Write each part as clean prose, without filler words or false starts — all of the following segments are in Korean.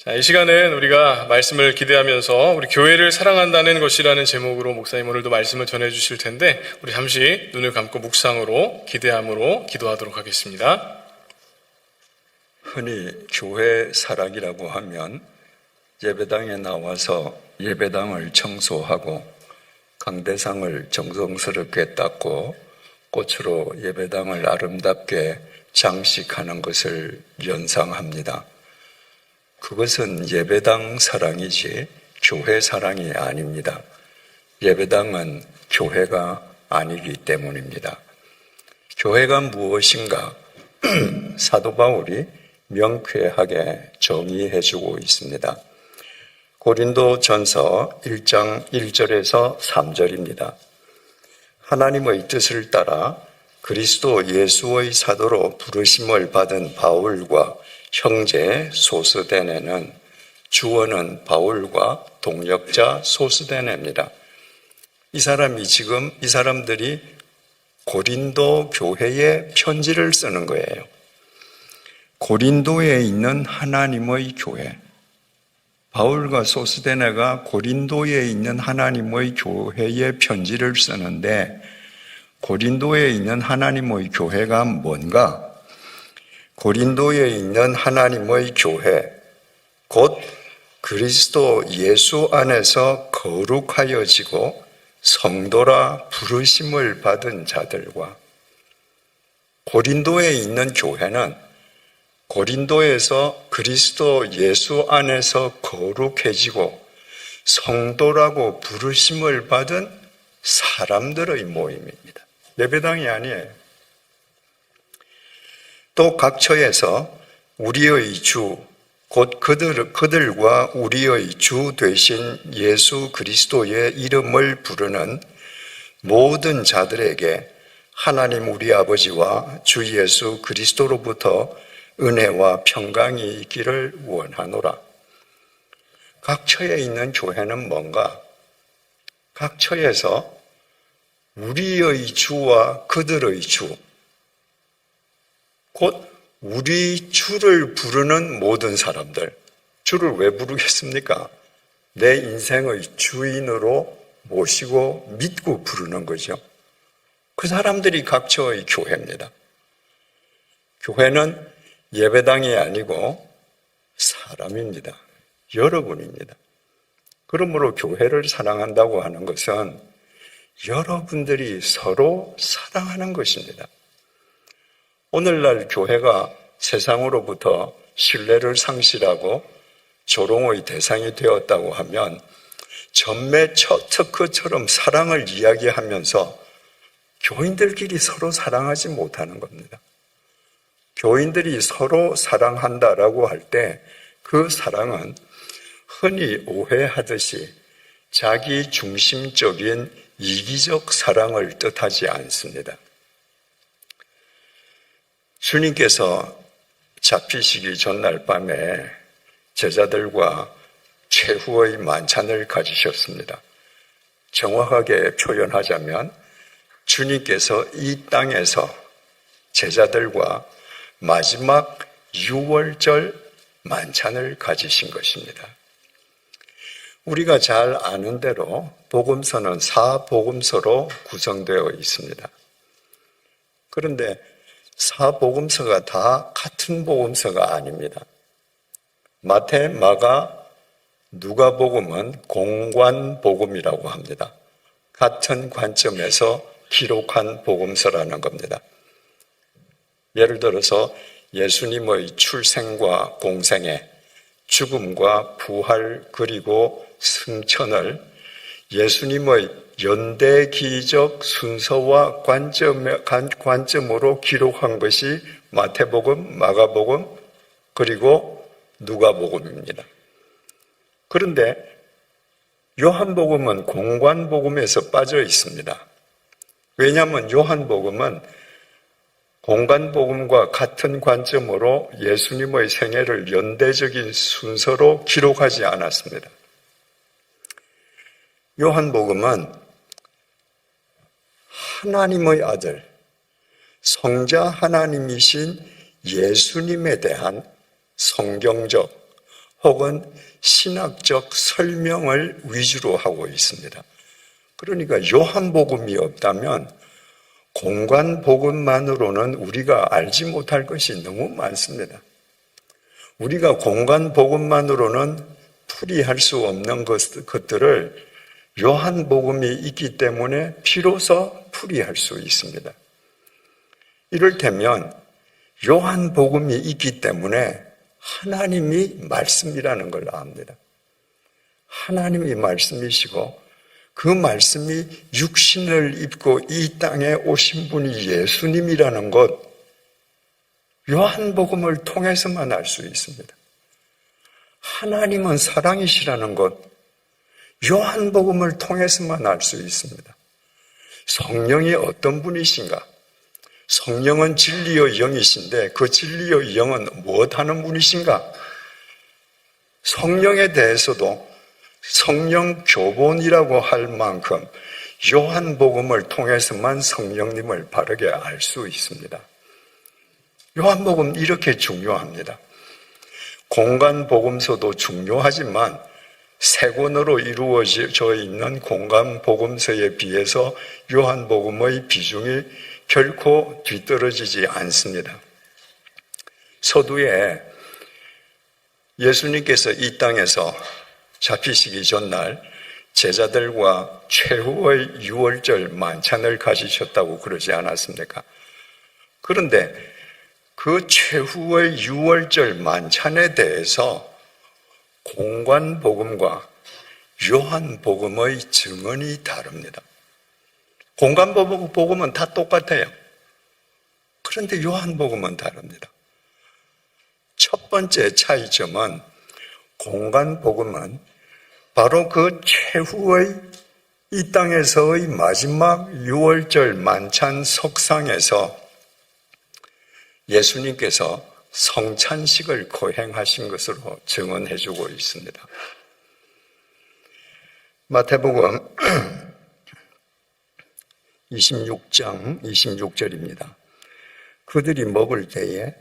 자, 이 시간은 우리가 말씀을 기대하면서 우리 교회를 사랑한다는 것이라는 제목으로 목사님 오늘도 말씀을 전해주실 텐데 우리 잠시 눈을 감고 묵상으로 기대함으로 기도하도록 하겠습니다. 흔히 교회 사랑이라고 하면 예배당에 나와서 예배당을 청소하고 강대상을 정성스럽게 닦고 꽃으로 예배당을 아름답게 장식하는 것을 연상합니다. 그것은 예배당 사랑이지 교회 사랑이 아닙니다. 예배당은 교회가 아니기 때문입니다. 교회가 무엇인가? 사도 바울이 명쾌하게 정의해주고 있습니다. 고린도 전서 1장 1절에서 3절입니다. 하나님의 뜻을 따라 그리스도 예수의 사도로 부르심을 받은 바울과 형제 소스데네는 주어는 바울과 동역자 소스데네입니다. 이 사람들이 고린도 교회에 편지를 쓰는 거예요. 고린도에 있는 하나님의 교회. 바울과 소스데네가 고린도에 있는 하나님의 교회에 편지를 쓰는데 고린도에 있는 하나님의 교회가 뭔가? 고린도에 있는 하나님의 교회, 곧 그리스도 예수 안에서 거룩하여지고 성도라 부르심을 받은 자들과 고린도에 있는 교회는 고린도에서 그리스도 예수 안에서 거룩해지고 성도라고 부르심을 받은 사람들의 모임입니다. 예배당이 아니에요. 또 각처에서 우리의 주, 곧 그들과 우리의 주 되신 예수 그리스도의 이름을 부르는 모든 자들에게 하나님 우리 아버지와 주 예수 그리스도로부터 은혜와 평강이 있기를 원하노라. 각처에 있는 교회는 뭔가? 각처에서 우리의 주와 그들의 주, 곧 우리 주를 부르는 모든 사람들. 주를 왜 부르겠습니까? 내 인생의 주인으로 모시고 믿고 부르는 거죠. 그 사람들이 각처의 교회입니다. 교회는 예배당이 아니고 사람입니다. 여러분입니다. 그러므로 교회를 사랑한다고 하는 것은 여러분들이 서로 사랑하는 것입니다. 오늘날 교회가 세상으로부터 신뢰를 상실하고 조롱의 대상이 되었다고 하면 전매 특허처럼 사랑을 이야기하면서 교인들끼리 서로 사랑하지 못하는 겁니다. 교인들이 서로 사랑한다라고 할 때 그 사랑은 흔히 오해하듯이 자기 중심적인 이기적 사랑을 뜻하지 않습니다. 주님께서 잡히시기 전날 밤에 제자들과 최후의 만찬을 가지셨습니다. 정확하게 표현하자면 주님께서 이 땅에서 제자들과 마지막 유월절 만찬을 가지신 것입니다. 우리가 잘 아는 대로 복음서는 4복음서로 구성되어 있습니다. 그런데 4복음서가 다 같은 복음서가 아닙니다. 마태, 마가, 누가복음은 공관복음이라고 합니다. 같은 관점에서 기록한 복음서라는 겁니다. 예를 들어서 예수님의 출생과 공생애, 죽음과 부활 그리고 승천을 예수님의 연대기적 순서와 관점으로 기록한 것이 마태복음, 마가복음, 그리고 누가복음입니다. 그런데 요한복음은 공관복음에서 빠져 있습니다. 왜냐하면 요한복음은 공관복음과 같은 관점으로 예수님의 생애를 연대적인 순서로 기록하지 않았습니다. 요한복음은 하나님의 아들, 성자 하나님이신 예수님에 대한 성경적 혹은 신학적 설명을 위주로 하고 있습니다. 그러니까 요한복음이 없다면 공관복음만으로는 우리가 알지 못할 것이 너무 많습니다. 우리가 공관복음만으로는 풀이할 수 없는 것들을 요한복음이 있기 때문에 비로소 풀이할 수 있습니다. 이를테면 요한복음이 있기 때문에 하나님이 말씀이라는 걸 압니다. 하나님이 말씀이시고 그 말씀이 육신을 입고 이 땅에 오신 분이 예수님이라는 것, 요한복음을 통해서만 알 수 있습니다. 하나님은 사랑이시라는 것, 요한복음을 통해서만 알 수 있습니다. 성령이 어떤 분이신가? 성령은 진리의 영이신데 그 진리의 영은 무엇하는 분이신가? 성령에 대해서도 성령 교본이라고 할 만큼 요한복음을 통해서만 성령님을 바르게 알 수 있습니다. 요한복음 이렇게 중요합니다. 공관복음서도 중요하지만 세 권으로 이루어져 있는 공관복음서에 비해서 요한복음의 비중이 결코 뒤떨어지지 않습니다. 서두에 예수님께서 이 땅에서 잡히시기 전날 제자들과 최후의 유월절 만찬을 가지셨다고 그러지 않았습니까? 그런데 그 최후의 유월절 만찬에 대해서 공관복음과 요한복음의 증언이 다릅니다. 공관복음은 다 똑같아요. 그런데 요한복음은 다릅니다. 첫 번째 차이점은 공관복음은 바로 그 최후의 이 땅에서의 마지막 유월절 만찬 석상에서 예수님께서 성찬식을 거행하신 것으로 증언해주고 있습니다. 마태복음 26장 26절입니다. 그들이 먹을 때에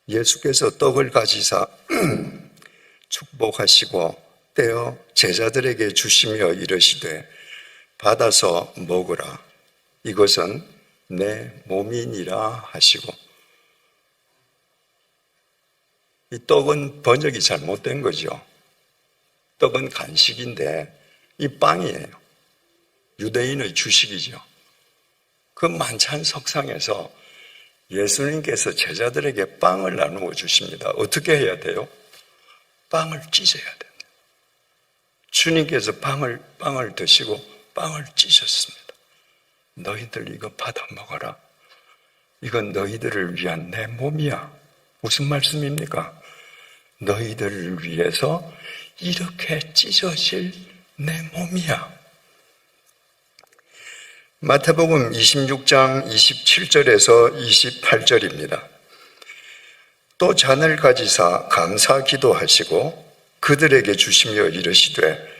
예수께서 떡을 가지사 축복하시고 떼어 제자들에게 주시며 이르시되 받아서 먹으라. 이것은 내 몸이니라 하시고, 이 떡은 번역이 잘못된 거죠. 떡은 간식인데 이 빵이에요. 유대인의 주식이죠. 그 만찬 석상에서 예수님께서 제자들에게 빵을 나누어 주십니다. 어떻게 해야 돼요? 빵을 찢어야 됩니다. 주님께서 빵을 드시고 빵을 찢었습니다. 너희들 이거 받아 먹어라. 이건 너희들을 위한 내 몸이야. 무슨 말씀입니까? 너희들을 위해서 이렇게 찢어질 내 몸이야. 마태복음 26장 27절에서 28절입니다. 또 잔을 가지사 감사 기도하시고 그들에게 주시며 이르시되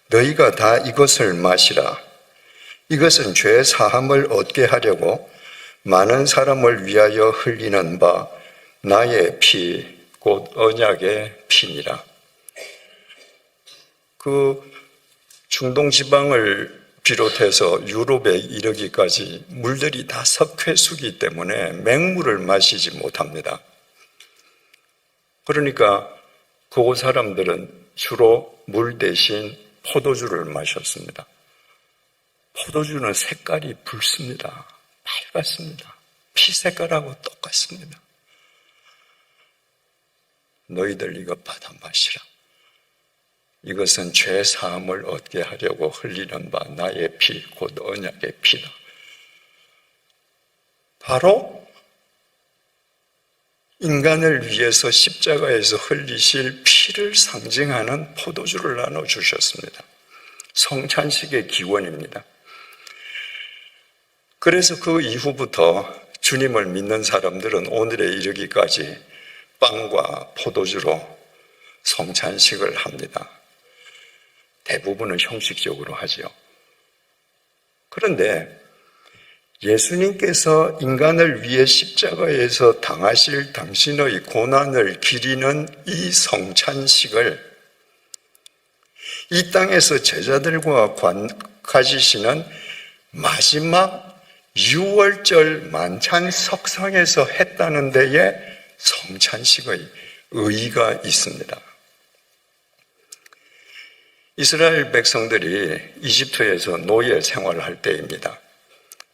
너희가 다 이것을 마시라. 이것은 죄 사함을 얻게 하려고 많은 사람을 위하여 흘리는 바 나의 피 곧 언약의 피니라. 그 중동 지방을 비롯해서 유럽에 이르기까지 물들이 다 석회수기 때문에 맹물을 마시지 못합니다. 그러니까 그곳 사람들은 주로 물 대신 포도주를 마셨습니다. 포도주는 색깔이 붉습니다. 밝았습니다. 피 색깔하고 똑같습니다. 너희들 이거 받아 마시라. 이것은 죄 사함을 얻게 하려고 흘리는 바 나의 피 곧 언약의 피다. 바로 인간을 위해서 십자가에서 흘리실 피를 상징하는 포도주를 나눠주셨습니다. 성찬식의 기원입니다. 그래서 그 이후부터 주님을 믿는 사람들은 오늘에 이르기까지 빵과 포도주로 성찬식을 합니다. 대부분은 형식적으로 하죠. 그런데 예수님께서 인간을 위해 십자가에서 당하실 당신의 고난을 기리는 이 성찬식을 이 땅에서 제자들과 가지시는 마지막 6월절 만찬 석상에서 했다는 데에 성찬식의 의의가 있습니다. 이스라엘 백성들이 이집트에서 노예 생활할 때입니다.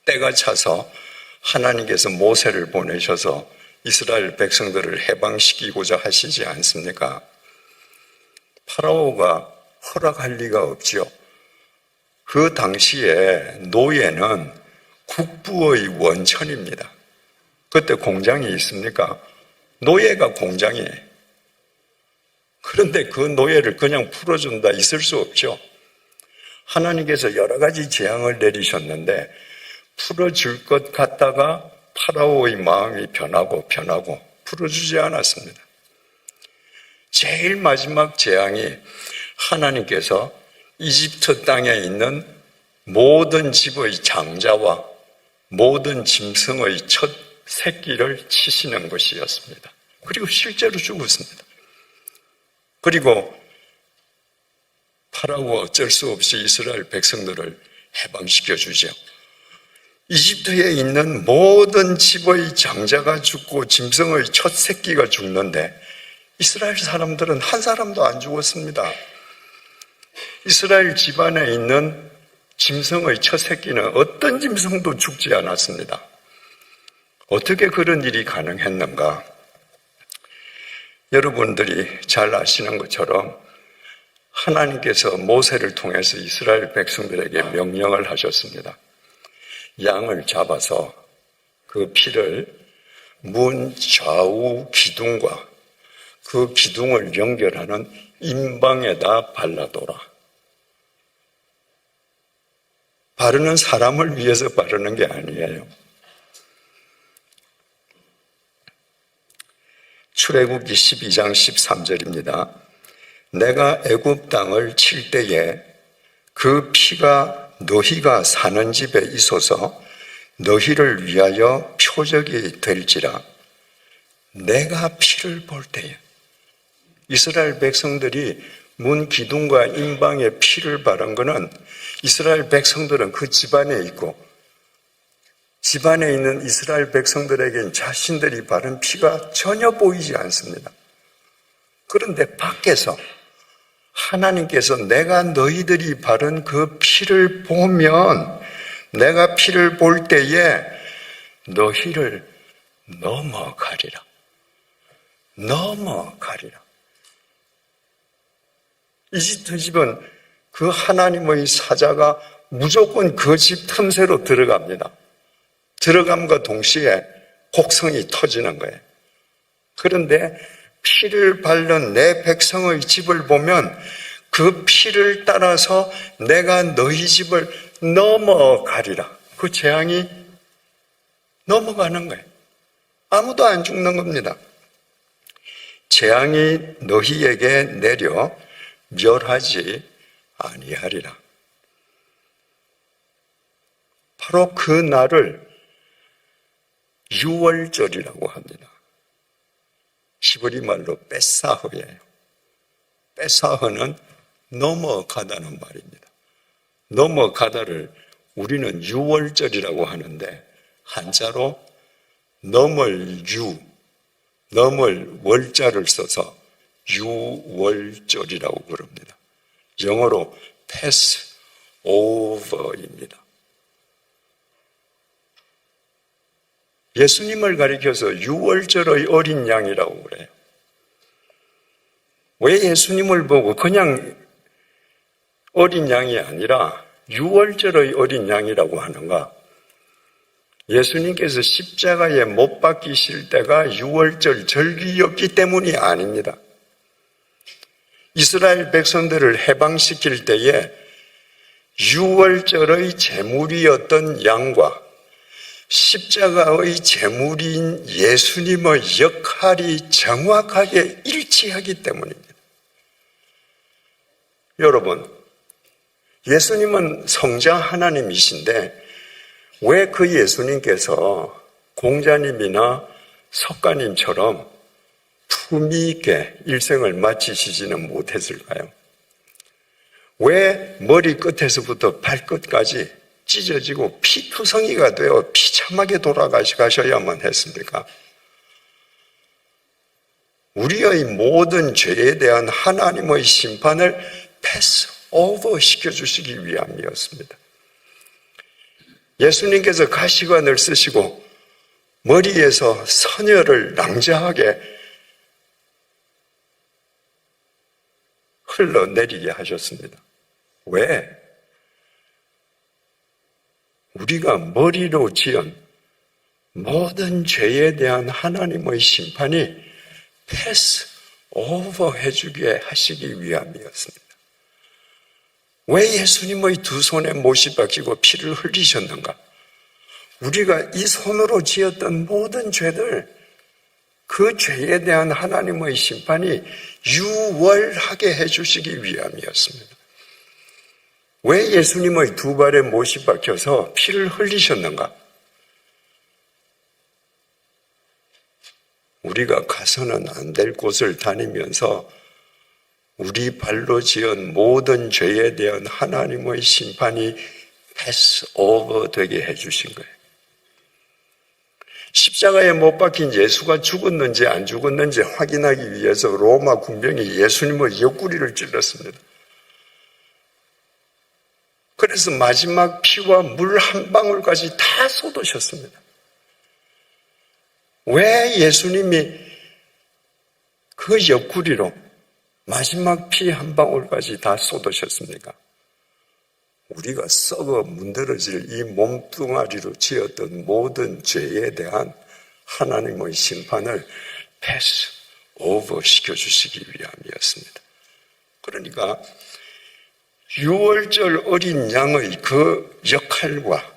때가 차서 하나님께서 모세를 보내셔서 이스라엘 백성들을 해방시키고자 하시지 않습니까? 파라오가 허락할 리가 없지요. 그 당시에 노예는 국부의 원천입니다. 그때 공장이 있습니까? 노예가 공장이에요. 그런데 그 노예를 그냥 풀어준다 있을 수 없죠. 하나님께서 여러 가지 재앙을 내리셨는데 풀어줄 것 같다가 파라오의 마음이 변하고 풀어주지 않았습니다. 제일 마지막 재앙이 하나님께서 이집트 땅에 있는 모든 집의 장자와 모든 짐승의 첫 새끼를 치시는 것이었습니다. 그리고 실제로 죽었습니다. 그리고 파라오가 어쩔 수 없이 이스라엘 백성들을 해방시켜 주죠. 이집트에 있는 모든 집의 장자가 죽고 짐승의 첫 새끼가 죽는데 이스라엘 사람들은 한 사람도 안 죽었습니다. 이스라엘 집안에 있는 짐승의 첫 새끼는 어떤 짐승도 죽지 않았습니다. 어떻게 그런 일이 가능했는가? 여러분들이 잘 아시는 것처럼 하나님께서 모세를 통해서 이스라엘 백성들에게 명령을 하셨습니다. 양을 잡아서 그 피를 문 좌우 기둥과 그 기둥을 연결하는 임방에다 발라둬라. 바르는 사람을 위해서 바르는 게 아니에요. 출애굽기 12장 13절입니다. 내가 애굽 땅을 칠 때에 그 피가 너희가 사는 집에 있어서 너희를 위하여 표적이 될지라. 내가 피를 볼 때에 이스라엘 백성들이 문 기둥과 임방에 피를 바른 것은 이스라엘 백성들은 그 집안에 있고 집안에 있는 이스라엘 백성들에겐 자신들이 바른 피가 전혀 보이지 않습니다. 그런데 밖에서 하나님께서 내가 너희들이 바른 그 피를 보면 내가 피를 볼 때에 너희를 넘어가리라. 넘어가리라. 이집트 집은 그 하나님의 사자가 무조건 그 집 틈새로 들어갑니다. 들어감과 동시에 곡성이 터지는 거예요. 그런데 피를 바른 내 백성의 집을 보면 그 피를 따라서 내가 너희 집을 넘어가리라. 그 재앙이 넘어가는 거예요. 아무도 안 죽는 겁니다. 재앙이 너희에게 내려 멸하지 아니하리라. 바로 그 날을 유월절이라고 합니다. 히브리 말로 뺏사흐예요. 뺏사흐는 넘어가다는 말입니다. 넘어가다를 우리는 유월절이라고 하는데 한자로 넘을 유, 넘을 월자를 써서 유월절이라고 부릅니다. 영어로 pass over입니다. 예수님을 가리켜서 유월절의 어린 양이라고 그래요. 왜 예수님을 보고 그냥 어린 양이 아니라 유월절의 어린 양이라고 하는가? 예수님께서 십자가에 못 박히실 때가 유월절 절기였기 때문이 아닙니다. 이스라엘 백성들을 해방시킬 때에 유월절의 제물이었던 양과 십자가의 제물인 예수님의 역할이 정확하게 일치하기 때문입니다. 여러분, 예수님은 성자 하나님이신데 왜 그 예수님께서 공자님이나 석가님처럼 품위 있게 일생을 마치시지는 못했을까요? 왜 머리 끝에서부터 발끝까지 찢어지고 피투성이가 되어 비참하게 돌아가셔야만 했습니까? 우리의 모든 죄에 대한 하나님의 심판을 패스 오버 시켜주시기 위함이었습니다. 예수님께서 가시관을 쓰시고 머리에서 선혈을 낭자하게 흘러내리게 하셨습니다. 왜? 우리가 머리로 지은 모든 죄에 대한 하나님의 심판이 패스 오버 해주게 하시기 위함이었습니다. 왜 예수님의 두 손에 못이 박히고 피를 흘리셨는가? 우리가 이 손으로 지었던 모든 죄들, 그 죄에 대한 하나님의 심판이 유월하게 해주시기 위함이었습니다. 왜 예수님의 두 발에 못이 박혀서 피를 흘리셨는가? 우리가 가서는 안 될 곳을 다니면서 우리 발로 지은 모든 죄에 대한 하나님의 심판이 패스 오버 되게 해주신 거예요. 십자가에 못 박힌 예수가 죽었는지 안 죽었는지 확인하기 위해서 로마 군병이 예수님의 옆구리를 찔렀습니다. 그래서 마지막 피와 물 한 방울까지 다 쏟으셨습니다. 왜 예수님이 그 옆구리로 마지막 피 한 방울까지 다 쏟으셨습니까? 우리가 썩어 문드러질 이 몸뚱아리로 지었던 모든 죄에 대한 하나님의 심판을 패스 오버 시켜주시기 위함이었습니다. 그러니까 6월절 어린 양의 그 역할과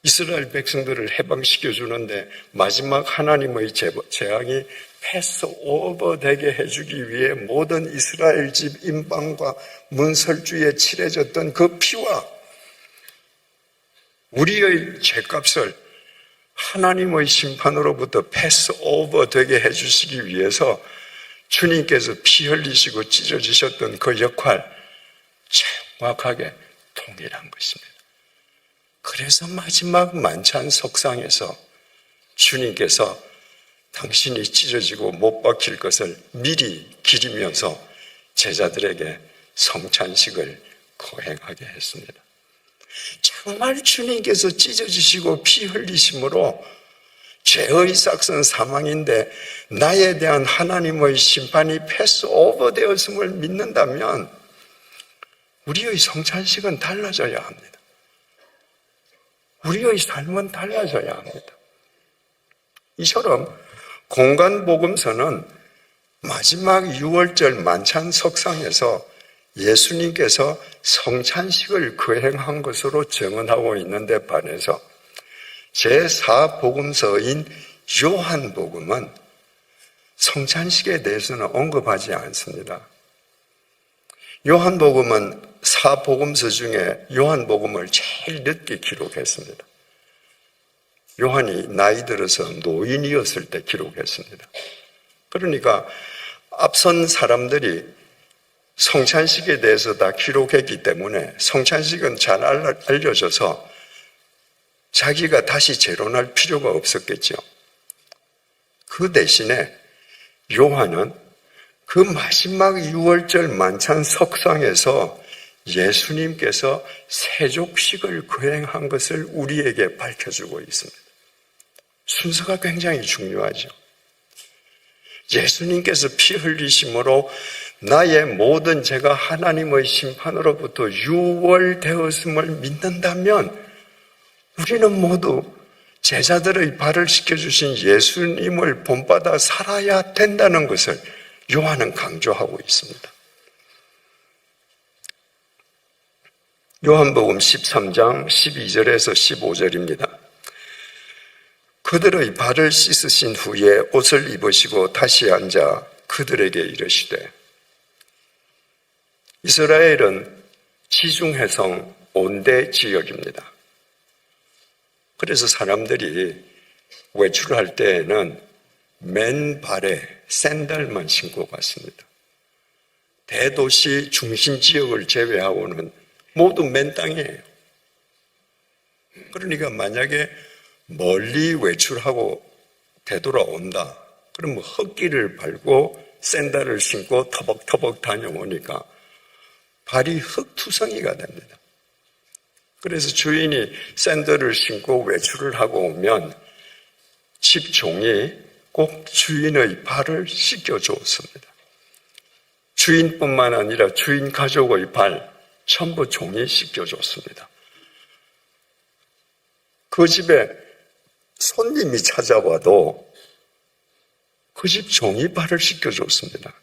이스라엘 백성들을 해방시켜주는데 마지막 하나님의 재앙이 패스 오버 되게 해주기 위해 모든 이스라엘 집 임방과 문설주에 칠해졌던 그 피와 우리의 죄값을 하나님의 심판으로부터 패스 오버 되게 해주시기 위해서 주님께서 피 흘리시고 찢어지셨던 그 역할 정확하게 동일한 것입니다. 그래서 마지막 만찬 석상에서 주님께서 당신이 찢어지고 못 박힐 것을 미리 기리면서 제자들에게 성찬식을 거행하게 했습니다. 정말 주님께서 찢어지시고 피 흘리심으로 죄의 싹은 사망인데 나에 대한 하나님의 심판이 패스 오버 되었음을 믿는다면 우리의 성찬식은 달라져야 합니다. 우리의 삶은 달라져야 합니다. 이처럼 공간복음서는 마지막 6월절 만찬 석상에서 예수님께서 성찬식을 거행한 것으로 증언하고 있는데 반해서 제4복음서인 요한복음은 성찬식에 대해서는 언급하지 않습니다. 요한복음은 4복음서 중에 요한복음을 제일 늦게 기록했습니다. 요한이 나이 들어서 노인이었을 때 기록했습니다. 그러니까 앞선 사람들이 성찬식에 대해서 다 기록했기 때문에 성찬식은 잘 알려져서 자기가 다시 재론할 필요가 없었겠죠. 그 대신에 요한은 그 마지막 6월절 만찬 석상에서 예수님께서 세족식을 거행한 것을 우리에게 밝혀주고 있습니다. 순서가 굉장히 중요하죠. 예수님께서 피 흘리심으로 나의 모든 죄가 하나님의 심판으로부터 유월되었음을 믿는다면 우리는 모두 제자들의 발을 씻겨주신 예수님을 본받아 살아야 된다는 것을 요한은 강조하고 있습니다. 요한복음 13장 12절에서 15절입니다. 그들의 발을 씻으신 후에 옷을 입으시고 다시 앉아 그들에게 이르시되 이스라엘은 지중해성 온대 지역입니다. 그래서 사람들이 외출할 때에는 맨발에 샌들만 신고 갔습니다. 대도시 중심 지역을 제외하고는 모두 맨 땅이에요. 그러니까 만약에 멀리 외출하고 되돌아온다. 그러면 흙길을 밟고 샌들을 신고 터벅터벅 다녀오니까 발이 흙투성이가 됩니다. 그래서 주인이 샌들을 신고 외출을 하고 오면 집 종이 꼭 주인의 발을 씻겨주었습니다. 주인뿐만 아니라 주인 가족의 발 전부 종이 씻겨줬습니다. 그 집에 손님이 찾아와도 그 집 종이 발을 씻겨줬습니다.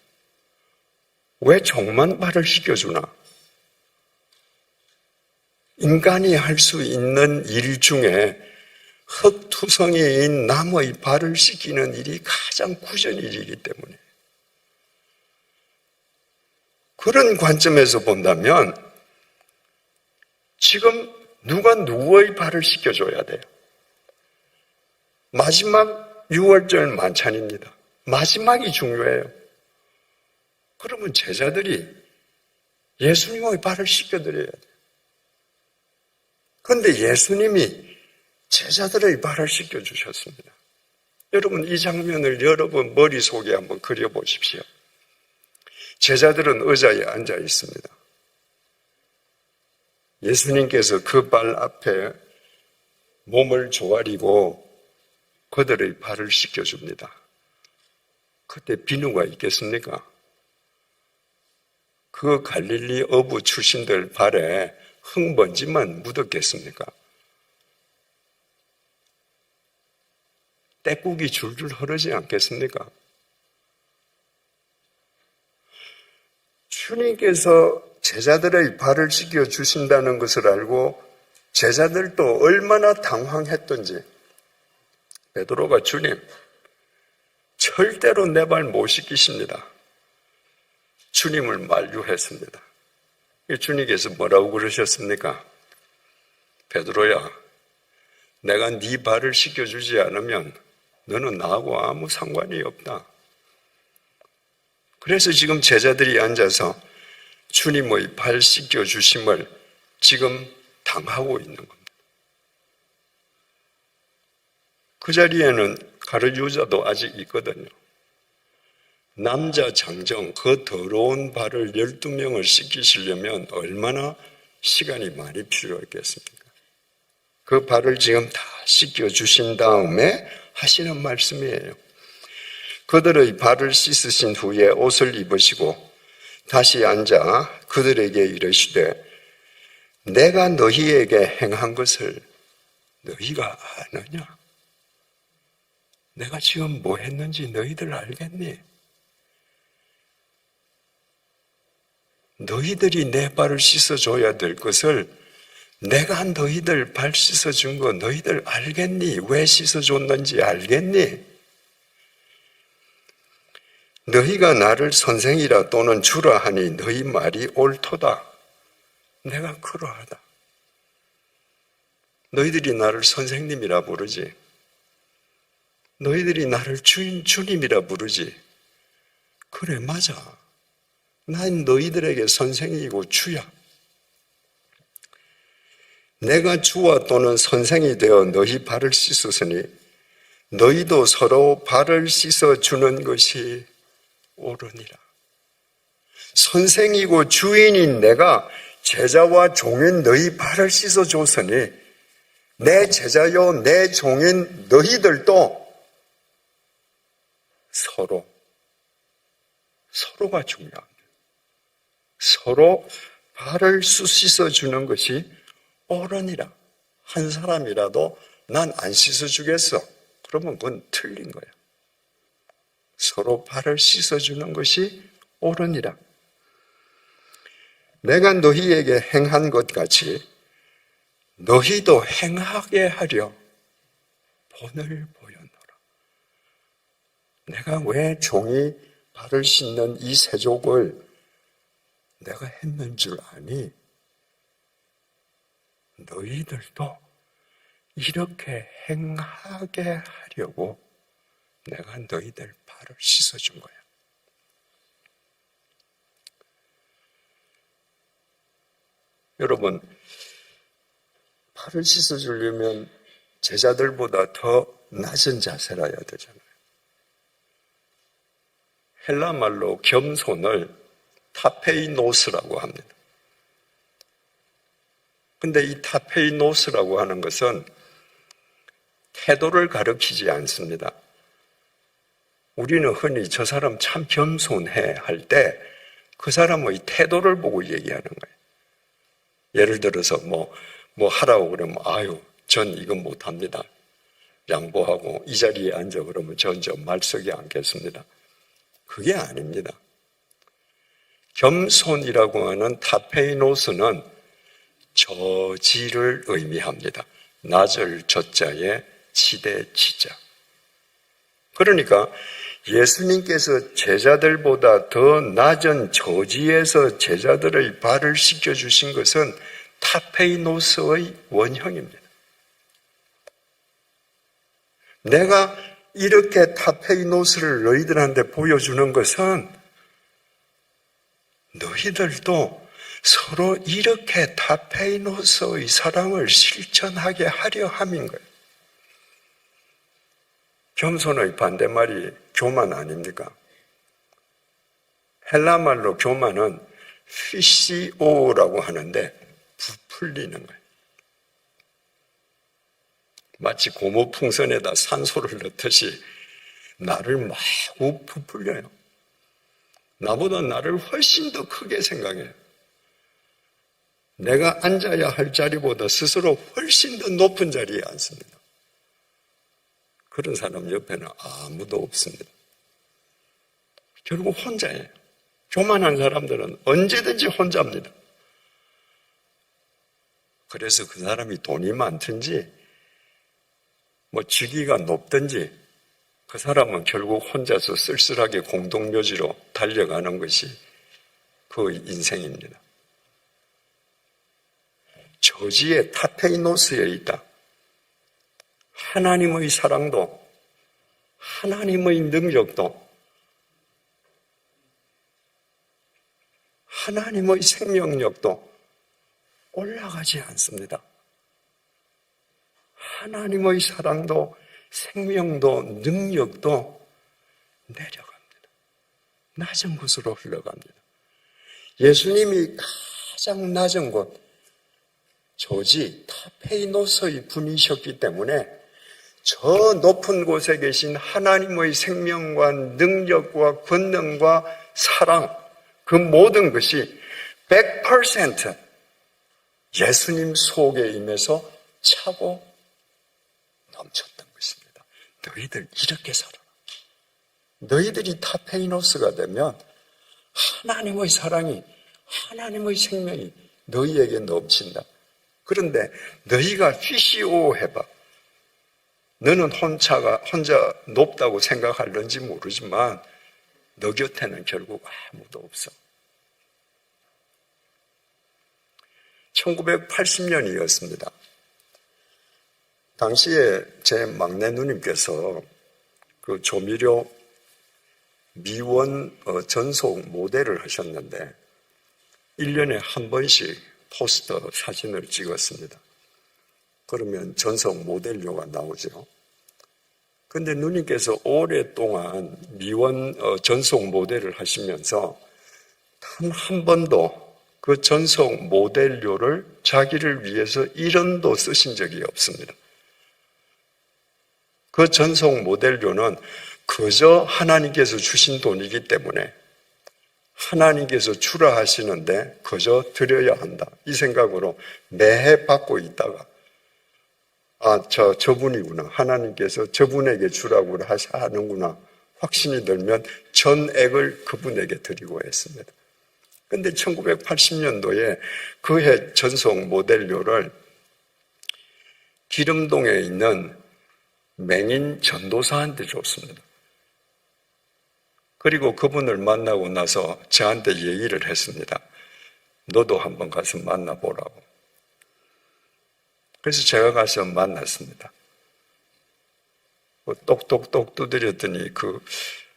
왜 종만 발을 씻겨주나? 인간이 할 수 있는 일 중에 흙투성이인 나무의 발을 씻기는 일이 가장 굳은 일이기 때문에 그런 관점에서 본다면 지금 누가 누구의 발을 씻겨줘야 돼요? 마지막 6월절 만찬입니다. 마지막이 중요해요. 그러면 제자들이 예수님의 발을 씻겨드려야 돼요. 그런데 예수님이 제자들의 발을 씻겨주셨습니다. 여러분 이 장면을 여러분 머릿속에 한번 그려보십시오. 제자들은 의자에 앉아 있습니다. 예수님께서 그 발 앞에 몸을 조아리고 그들의 발을 씻겨줍니다. 그때 비누가 있겠습니까? 그 갈릴리 어부 출신들 발에 흙먼지만 묻었겠습니까? 때국이 줄줄 흐르지 않겠습니까? 주님께서 제자들의 발을 씻겨주신다는 것을 알고 제자들도 얼마나 당황했던지 베드로가 주님, 절대로 내 발 못 씻기십니다. 주님을 만류했습니다. 주님께서 뭐라고 그러셨습니까? 베드로야, 내가 네 발을 씻겨주지 않으면 너는 나하고 아무 상관이 없다. 그래서 지금 제자들이 앉아서 주님의 발 씻겨주심을 지금 당하고 있는 겁니다. 그 자리에는 가룟유다도 아직 있거든요. 남자 장정 그 더러운 발을 12명을 씻기시려면 얼마나 시간이 많이 필요했겠습니까? 그 발을 지금 다 씻겨주신 다음에 하시는 말씀이에요. 그들의 발을 씻으신 후에 옷을 입으시고 다시 앉아 그들에게 이르시되 내가 너희에게 행한 것을 너희가 아느냐? 내가 지금 뭐 했는지 너희들 알겠니? 너희들이 내 발을 씻어줘야 될 것을 내가 너희들 발 씻어준 거 너희들 알겠니? 왜 씻어줬는지 알겠니? 너희가 나를 선생이라 또는 주라 하니 너희 말이 옳도다. 내가 그러하다. 너희들이 나를 선생님이라 부르지. 너희들이 나를 주님이라 부르지. 그래, 맞아. 난 너희들에게 선생이고 주야. 내가 주와 또는 선생이 되어 너희 발을 씻었으니 너희도 서로 발을 씻어주는 것이 옳으니라. 선생이고 주인인 내가 제자와 종인 너희 발을 씻어줬으니 내 제자요 내 종인 너희들도 서로가 중요합니다. 서로 발을 씻어주는 것이 옳으니라. 한 사람이라도 난 안 씻어주겠어. 그러면 그건 틀린 거야. 서로 발을 씻어주는 것이 옳으니라. 내가 너희에게 행한 것 같이 너희도 행하게 하려 본을 보였노라. 내가 왜 종이 발을 씻는 이 세족을 내가 했는 줄 아니? 너희들도 이렇게 행하게 하려고 내가 너희들 발을 씻어준 거야. 여러분, 발을 씻어주려면 제자들보다 더 낮은 자세라야 되잖아요. 헬라 말로 겸손을 타페이노스라고 합니다. 근데 이 타페이노스라고 하는 것은 태도를 가리키지 않습니다. 우리는 흔히 저 사람 참 겸손해 할 때 그 사람의 태도를 보고 얘기하는 거예요. 예를 들어서 뭐 하라고 그러면 아유, 전 이건 못합니다. 양보하고 이 자리에 앉아 그러면 전 말석에 앉겠습니다. 그게 아닙니다. 겸손이라고 하는 타페이노스는 저지를 의미합니다. 낮을 저자에 지대 지자. 그러니까 예수님께서 제자들보다 더 낮은 저지에서 제자들의 발을 씻겨주신 것은 타페이노스의 원형입니다. 내가 이렇게 타페이노스를 너희들한테 보여주는 것은 너희들도 서로 이렇게 타페이노스의 사랑을 실천하게 하려 함인 거예요. 겸손의 반대말이 교만 아닙니까? 헬라말로 교만은 피시오라고 하는데 부풀리는 거예요. 마치 고무풍선에다 산소를 넣듯이 나를 마구 부풀려요. 나보다 나를 훨씬 더 크게 생각해요. 내가 앉아야 할 자리보다 스스로 훨씬 더 높은 자리에 앉습니다. 그런 사람 옆에는 아무도 없습니다. 결국 혼자예요. 교만한 사람들은 언제든지 혼자입니다. 그래서 그 사람이 돈이 많든지 직위가 높든지 그 사람은 결국 혼자서 쓸쓸하게 공동묘지로 달려가는 것이 그 인생입니다. 저지의 타페이노스에 있다. 하나님의 사랑도 하나님의 능력도 하나님의 생명력도 올라가지 않습니다. 하나님의 사랑도 생명도 능력도 내려갑니다. 낮은 곳으로 흘러갑니다. 예수님이 가장 낮은 곳, 저지 타페이노스의 분이셨기 때문에 저 높은 곳에 계신 하나님의 생명과 능력과 권능과 사랑, 그 모든 것이 100% 예수님 속에 임해서 차고 넘쳤던 것입니다. 너희들 이렇게 살아라. 너희들이 타페이노스가 되면 하나님의 사랑이, 하나님의 생명이 너희에게 넘친다. 그런데 너희가 피시오 해봐. 너는 혼자 높다고 생각할는지 모르지만 너 곁에는 결국 아무도 없어. 1980년이었습니다. 당시에 제 막내 누님께서 그 조미료 미원 전속 모델을 하셨는데 1년에 한 번씩 포스터 사진을 찍었습니다. 그러면 전속 모델료가 나오죠. 근데 누님께서 오랫동안 미원 전속 모델을 하시면서 단 한 번도 그 전속 모델료를 자기를 위해서 1원도 쓰신 적이 없습니다. 그 전속 모델료는 그저 하나님께서 주신 돈이기 때문에 하나님께서 주라 하시는데 그저 드려야 한다. 이 생각으로 매해 받고 있다가 저분이구나. 하나님께서 저분에게 주라고 하는구나. 확신이 들면 전액을 그분에게 드리고 했습니다. 그런데 1980년도에 그해 전속 모델료를 기름동에 있는 맹인 전도사한테 줬습니다. 그리고 그분을 만나고 나서 저한테 얘기를 했습니다. 너도 한번 가서 만나보라고. 그래서 제가 가서 만났습니다. 똑똑똑 두드렸더니 그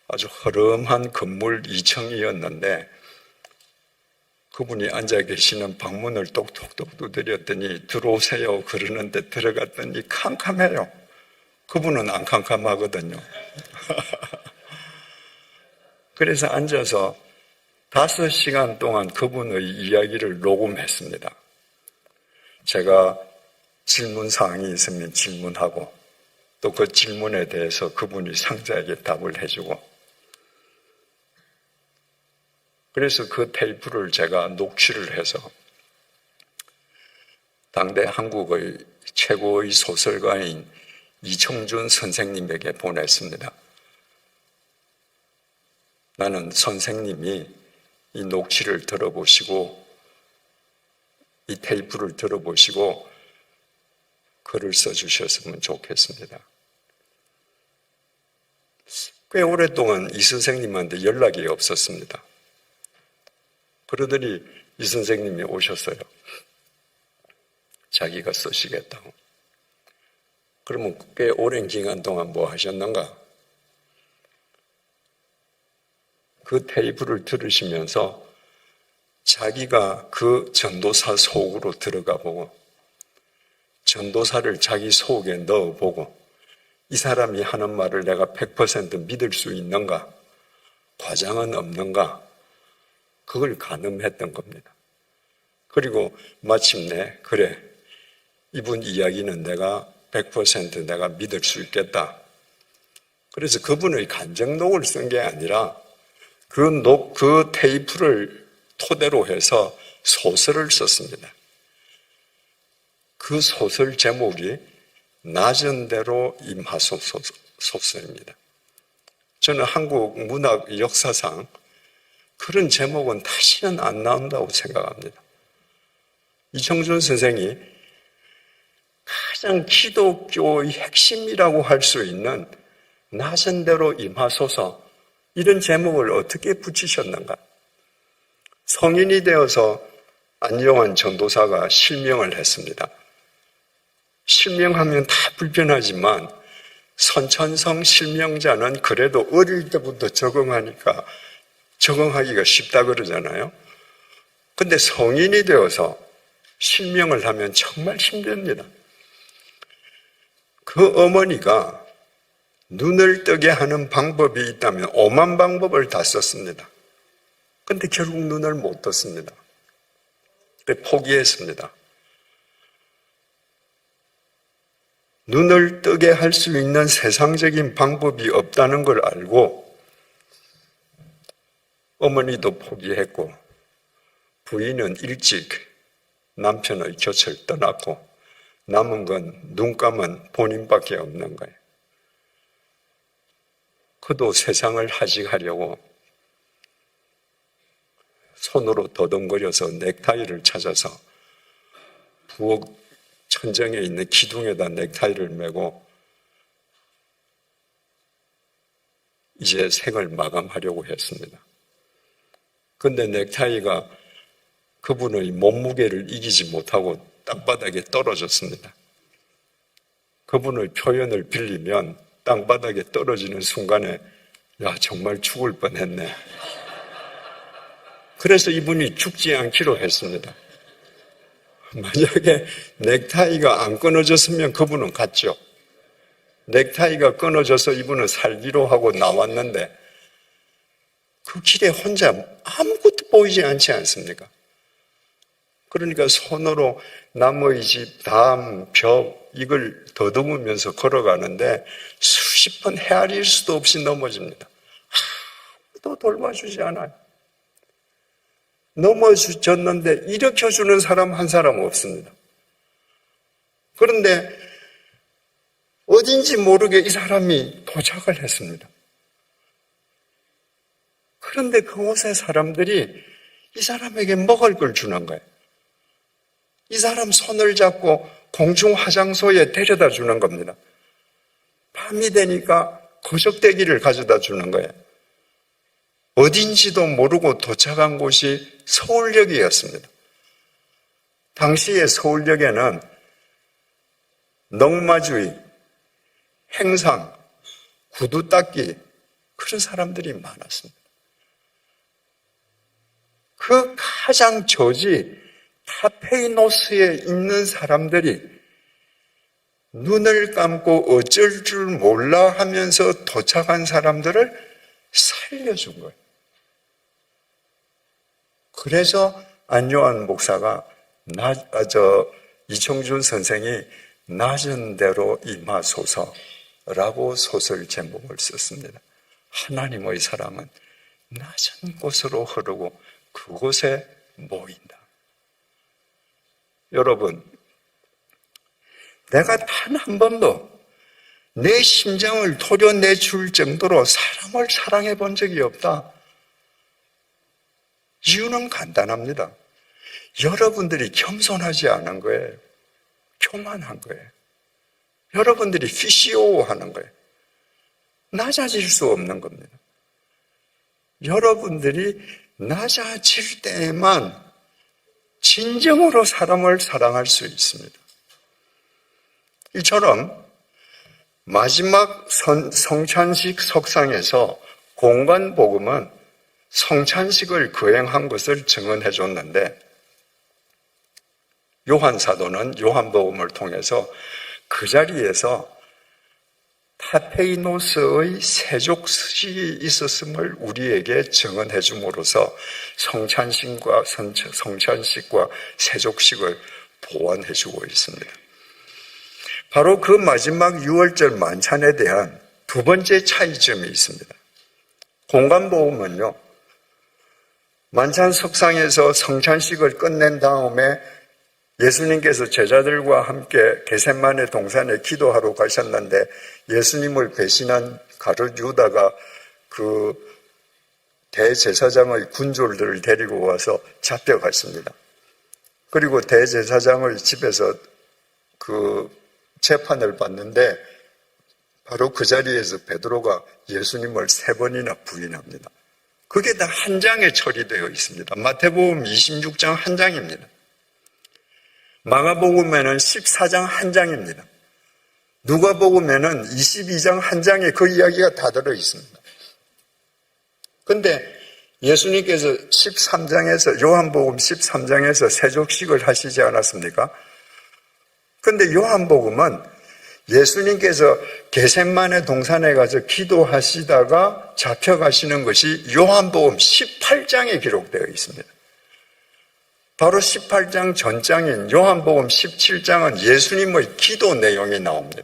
아주 허름한 건물 2층이었는데 그분이 앉아 계시는 방문을 똑똑똑 두드렸더니 들어오세요 그러는데 들어갔더니 캄캄해요. 그분은 안 캄캄하거든요. 그래서 앉아서 5시간 동안 그분의 이야기를 녹음했습니다. 제가 질문사항이 있으면 질문하고 또 그 질문에 대해서 그분이 상세하게 답을 해주고, 그래서 그 테이프를 제가 녹취를 해서 당대 한국의 최고의 소설가인 이청준 선생님에게 보냈습니다. 나는 선생님이 이 녹취를 들어보시고 이 테이프를 들어보시고 글을 써주셨으면 좋겠습니다. 꽤 오랫동안 이 선생님한테 연락이 없었습니다. 그러더니 이 선생님이 오셨어요. 자기가 쓰시겠다고. 그러면 꽤 오랜 기간 동안 뭐 하셨는가? 그 테이프를 들으시면서 자기가 그 전도사 속으로 들어가 보고 전도사를 자기 속에 넣어보고 이 사람이 하는 말을 내가 100% 믿을 수 있는가? 과장은 없는가? 그걸 가늠했던 겁니다. 그리고 마침내 그래, 이분 이야기는 내가 100% 내가 믿을 수 있겠다. 그래서 그분의 간증록을 쓴 게 아니라 그 테이프를 토대로 해서 소설을 썼습니다. 그 소설 제목이 낮은 대로 임하소서입니다. 저는 한국 문학 역사상 그런 제목은 다시는 안 나온다고 생각합니다. 이청준 선생이 가장 기독교의 핵심이라고 할 수 있는 낮은 대로 임하소서, 이런 제목을 어떻게 붙이셨는가? 성인이 되어서 안영환 전도사가 실명을 했습니다. 실명하면 다 불편하지만 선천성 실명자는 그래도 어릴 때부터 적응하니까 적응하기가 쉽다 그러잖아요. 근데 성인이 되어서 실명을 하면 정말 힘듭니다. 그 어머니가 눈을 뜨게 하는 방법이 있다면 오만 방법을 다 썼습니다. 근데 결국 눈을 못 떴습니다. 포기했습니다. 눈을 뜨게 할 수 있는 세상적인 방법이 없다는 걸 알고 어머니도 포기했고 부인은 일찍 남편의 곁을 떠났고 남은 건 눈 감은 본인밖에 없는 거예요. 그도 세상을 하직하려고 손으로 더듬거려서 넥타이를 찾아서 부엌 천정에 있는 기둥에다 넥타이를 메고 이제 생을 마감하려고 했습니다. 그런데 넥타이가 그분의 몸무게를 이기지 못하고 땅바닥에 떨어졌습니다. 그분의 표현을 빌리면 땅바닥에 떨어지는 순간에 야, 정말 죽을 뻔했네. 그래서 이분이 죽지 않기로 했습니다. 만약에 넥타이가 안 끊어졌으면 그분은 갔죠. 넥타이가 끊어져서 이분은 살기로 하고 나왔는데 그 길에 혼자 아무것도 보이지 않지 않습니까? 그러니까 손으로 남의 집, 담, 벽 이걸 더듬으면서 걸어가는데 수십 번 헤아릴 수도 없이 넘어집니다. 아무도 돌봐주지 않아요. 넘어졌는데 일으켜주는 사람 한 사람 없습니다. 그런데 어딘지 모르게 이 사람이 도착을 했습니다. 그런데 그곳의 사람들이 이 사람에게 먹을 걸 주는 거예요. 이 사람 손을 잡고 공중 화장소에 데려다 주는 겁니다. 밤이 되니까 거적대기를 가져다 주는 거예요. 어딘지도 모르고 도착한 곳이 서울역이었습니다. 당시의 서울역에는 넝마주의, 행상, 구두 닦기 그런 사람들이 많았습니다. 그 가장 저지 타페이노스에 있는 사람들이 눈을 감고 어쩔 줄 몰라 하면서 도착한 사람들을 살려준 거예요. 그래서 안요한 목사가 이청준 선생이 낮은 대로 임하소서라고 소설 제목을 썼습니다. 하나님의 사랑은 낮은 곳으로 흐르고 그곳에 모인다. 여러분, 내가 단 한 번도 내 심장을 토려내줄 정도로 사람을 사랑해 본 적이 없다. 이유는 간단합니다. 여러분들이 겸손하지 않은 거예요. 교만한 거예요. 여러분들이 피시오하는 거예요. 낮아질 수 없는 겁니다. 여러분들이 낮아질 때에만 진정으로 사람을 사랑할 수 있습니다. 이처럼 마지막 성찬식 석상에서 공관복음은 성찬식을 거행한 것을 증언해 줬는데 요한 사도는 요한복음을 통해서 그 자리에서 타페이노스의 세족식이 있었음을 우리에게 증언해 줌으로써 성찬식과 세족식을 보완해 주고 있습니다. 바로 그 마지막 유월절 만찬에 대한 두 번째 차이점이 있습니다. 공관복음은요, 만찬 석상에서 성찬식을 끝낸 다음에 예수님께서 제자들과 함께 겟세마네 동산에 기도하러 가셨는데 예수님을 배신한 가룟 유다가 그 대제사장의 군졸들을 데리고 와서 잡혀갔습니다. 그리고 대제사장의 집에서 그 재판을 받는데 바로 그 자리에서 베드로가 예수님을 3번이나 부인합니다. 그게 다 한 장에 처리되어 있습니다. 마태복음 26장 한 장입니다. 마가복음에는 14장 한 장입니다. 누가복음에는 22장 한 장에 그 이야기가 다 들어 있습니다. 그런데 예수님께서 13장에서 요한복음 13장에서 세족식을 하시지 않았습니까? 그런데 요한복음은 예수님께서 겟세마네 동산에 가서 기도하시다가 잡혀가시는 것이 요한복음 18장에 기록되어 있습니다. 바로 18장 전장인 요한복음 17장은 예수님의 기도 내용이 나옵니다.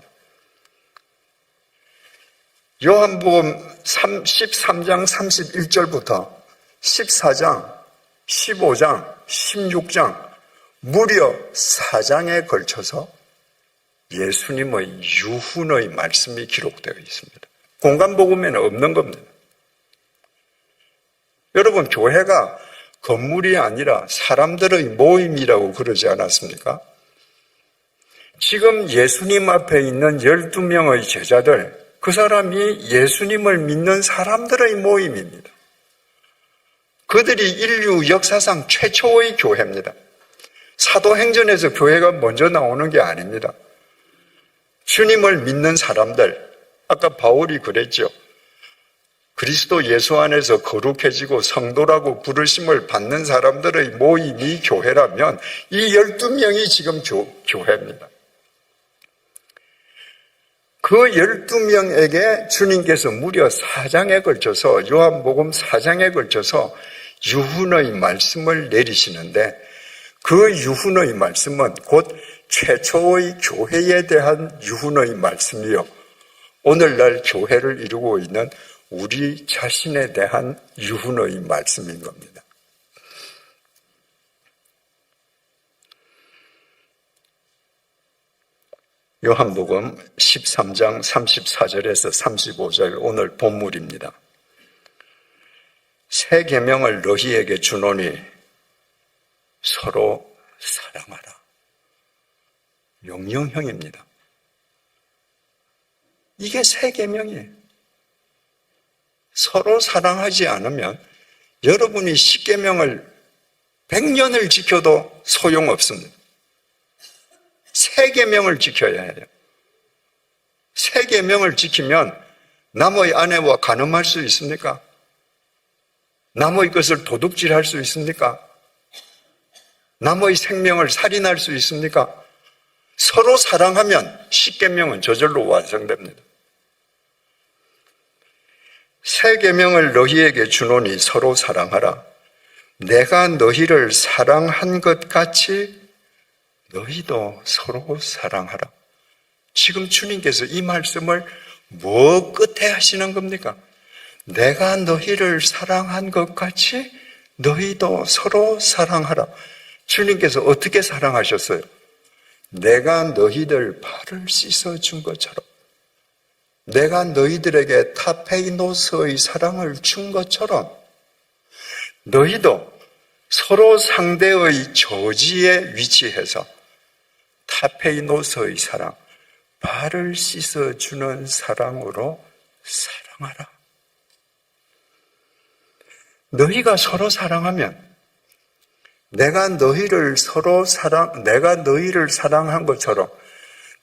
요한복음 13장 31절부터 14장, 15장, 16장 무려 4장에 걸쳐서 예수님의 유훈의 말씀이 기록되어 있습니다. 공관복음에는 없는 겁니다. 여러분, 교회가 건물이 아니라 사람들의 모임이라고 그러지 않았습니까? 지금 예수님 앞에 있는 12명의 제자들, 그 사람이 예수님을 믿는 사람들의 모임입니다. 그들이 인류 역사상 최초의 교회입니다. 사도행전에서 교회가 먼저 나오는 게 아닙니다. 주님을 믿는 사람들, 아까 바울이 그랬죠. 그리스도 예수 안에서 거룩해지고 성도라고 부르심을 받는 사람들의 모임이 교회라면 이 12명이 지금 교회입니다. 그 12명에게 주님께서 무려 4장에 걸쳐서 요한복음 4장에 걸쳐서 유훈의 말씀을 내리시는데 그 유훈의 말씀은 곧 최초의 교회에 대한 유훈의 말씀이요. 오늘날 교회를 이루고 있는 우리 자신에 대한 유훈의 말씀인 겁니다. 요한복음 13장 34절에서 35절 오늘 본문입니다. 새 계명을 너희에게 주노니 서로 사랑하라. 명령형입니다. 이게 새 계명이에요. 서로 사랑하지 않으면 여러분이 10계명을 100년을 지켜도 소용없습니다. 새 계명을 지켜야 해요. 세 계명을 지키면 남의 아내와 간음할 수 있습니까? 남의 것을 도둑질할 수 있습니까? 남의 생명을 살인할 수 있습니까? 서로 사랑하면 십계명은 저절로 완성됩니다. 세 계명을 너희에게 주노니 서로 사랑하라. 내가 너희를 사랑한 것 같이 너희도 서로 사랑하라. 지금 주님께서 이 말씀을 뭐 끝에 하시는 겁니까? 내가 너희를 사랑한 것 같이 너희도 서로 사랑하라. 주님께서 어떻게 사랑하셨어요? 내가 너희들 발을 씻어준 것처럼, 내가 너희들에게 타페이노스의 사랑을 준 것처럼 너희도 서로 상대의 저지에 위치해서 타페이노스의 사랑, 발을 씻어주는 사랑으로 사랑하라. 너희가 서로 사랑하면 내가 너희를 사랑한 것처럼,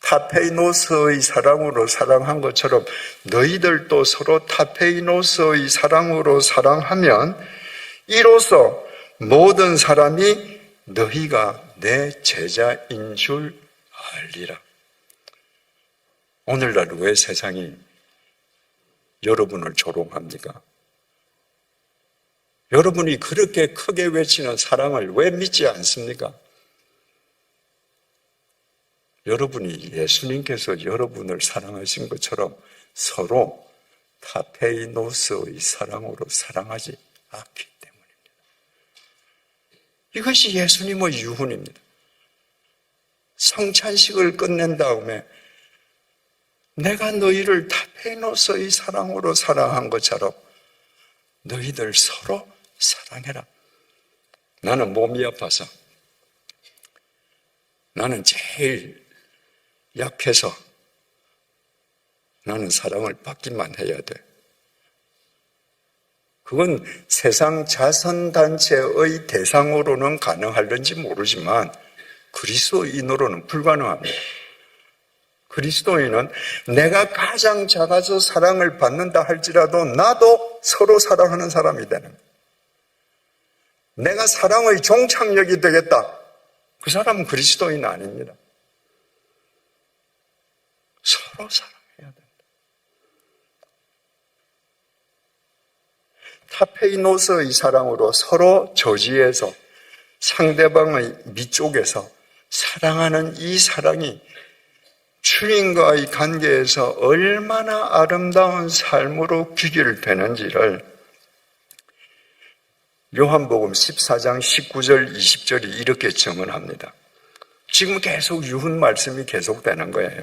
타페이노스의 사랑으로 사랑한 것처럼 너희들도 서로 타페이노스의 사랑으로 사랑하면 이로써 모든 사람이 너희가 내 제자인 줄 알리라. 오늘날 왜 세상이 여러분을 조롱합니까? 여러분이 그렇게 크게 외치는 사랑을 왜 믿지 않습니까? 여러분이 예수님께서 여러분을 사랑하신 것처럼 서로 타페이노스의 사랑으로 사랑하지 않기 때문입니다. 이것이 예수님의 유훈입니다. 성찬식을 끝낸 다음에 내가 너희를 타페이노스의 사랑으로 사랑한 것처럼 너희들 서로 사랑해라. 나는 몸이 아파서, 나는 제일 약해서 나는 사랑을 받기만 해야 돼. 그건 세상 자선단체의 대상으로는 가능할는지 모르지만 그리스도인으로는 불가능합니다. 그리스도인은 내가 가장 작아서 사랑을 받는다 할지라도 나도 서로 사랑하는 사람이 되는 거예요. 내가 사랑의 종착역이 되겠다. 그 사람은 그리스도인 아닙니다. 서로 사랑해야 된다. 타페이노스의 사랑으로 서로 저지해서 상대방의 밑쪽에서 사랑하는 이 사랑이 주님과의 관계에서 얼마나 아름다운 삶으로 귀결되는지를 요한복음 14장 19절 20절이 이렇게 증언합니다. 지금 계속 유훈 말씀이 계속되는 거예요.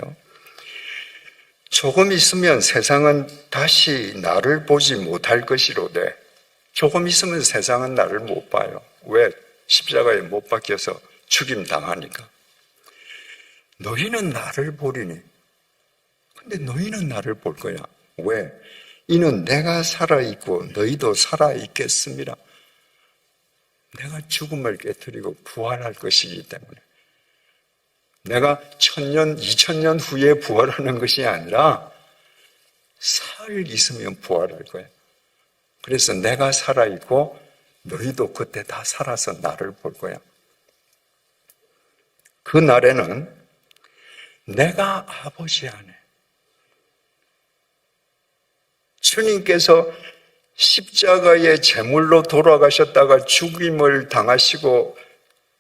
조금 있으면 세상은 다시 나를 보지 못할 것이로되, 조금 있으면 세상은 나를 못 봐요. 왜? 십자가에 못 박혀서 죽임 당하니까. 너희는 나를 보리니. 근데 너희는 나를 볼 거야. 왜? 이는 내가 살아있고 너희도 살아있겠습니다. 내가 죽음을 깨뜨리고 부활할 것이기 때문에. 내가 1000년, 2000년 후에 부활하는 것이 아니라 사흘 있으면 부활할 거야. 그래서 내가 살아있고 너희도 그때 다 살아서 나를 볼 거야. 그 날에는 내가 아버지 안에, 주님께서 십자가의 제물로 돌아가셨다가 죽임을 당하시고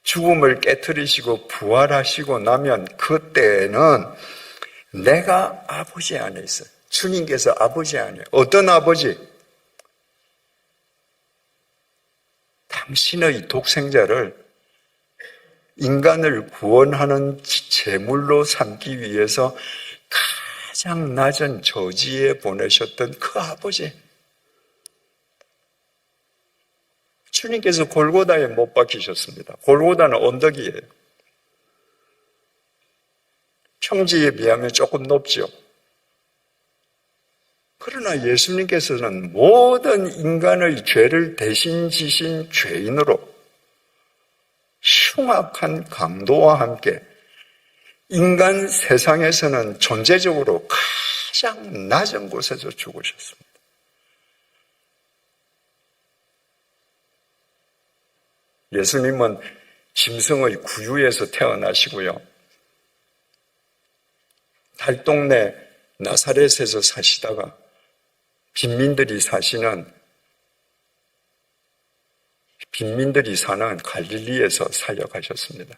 죽음을 깨뜨리시고 부활하시고 나면 그때는 내가 아버지 안에 있어요. 주님께서 아버지 안에. 어떤 아버지? 당신의 독생자를 인간을 구원하는 제물로 삼기 위해서 가장 낮은 저지에 보내셨던 그 아버지. 주님께서 골고다에 못 박히셨습니다. 골고다는 언덕이에요. 평지에 비하면 조금 높죠. 그러나 예수님께서는 모든 인간의 죄를 대신 지신 죄인으로 흉악한 강도와 함께 인간 세상에서는 존재적으로 가장 낮은 곳에서 죽으셨습니다. 예수님은 짐승의 구유에서 태어나시고요. 달동네 나사렛에서 사시다가 빈민들이 사는 갈릴리에서 살려가셨습니다.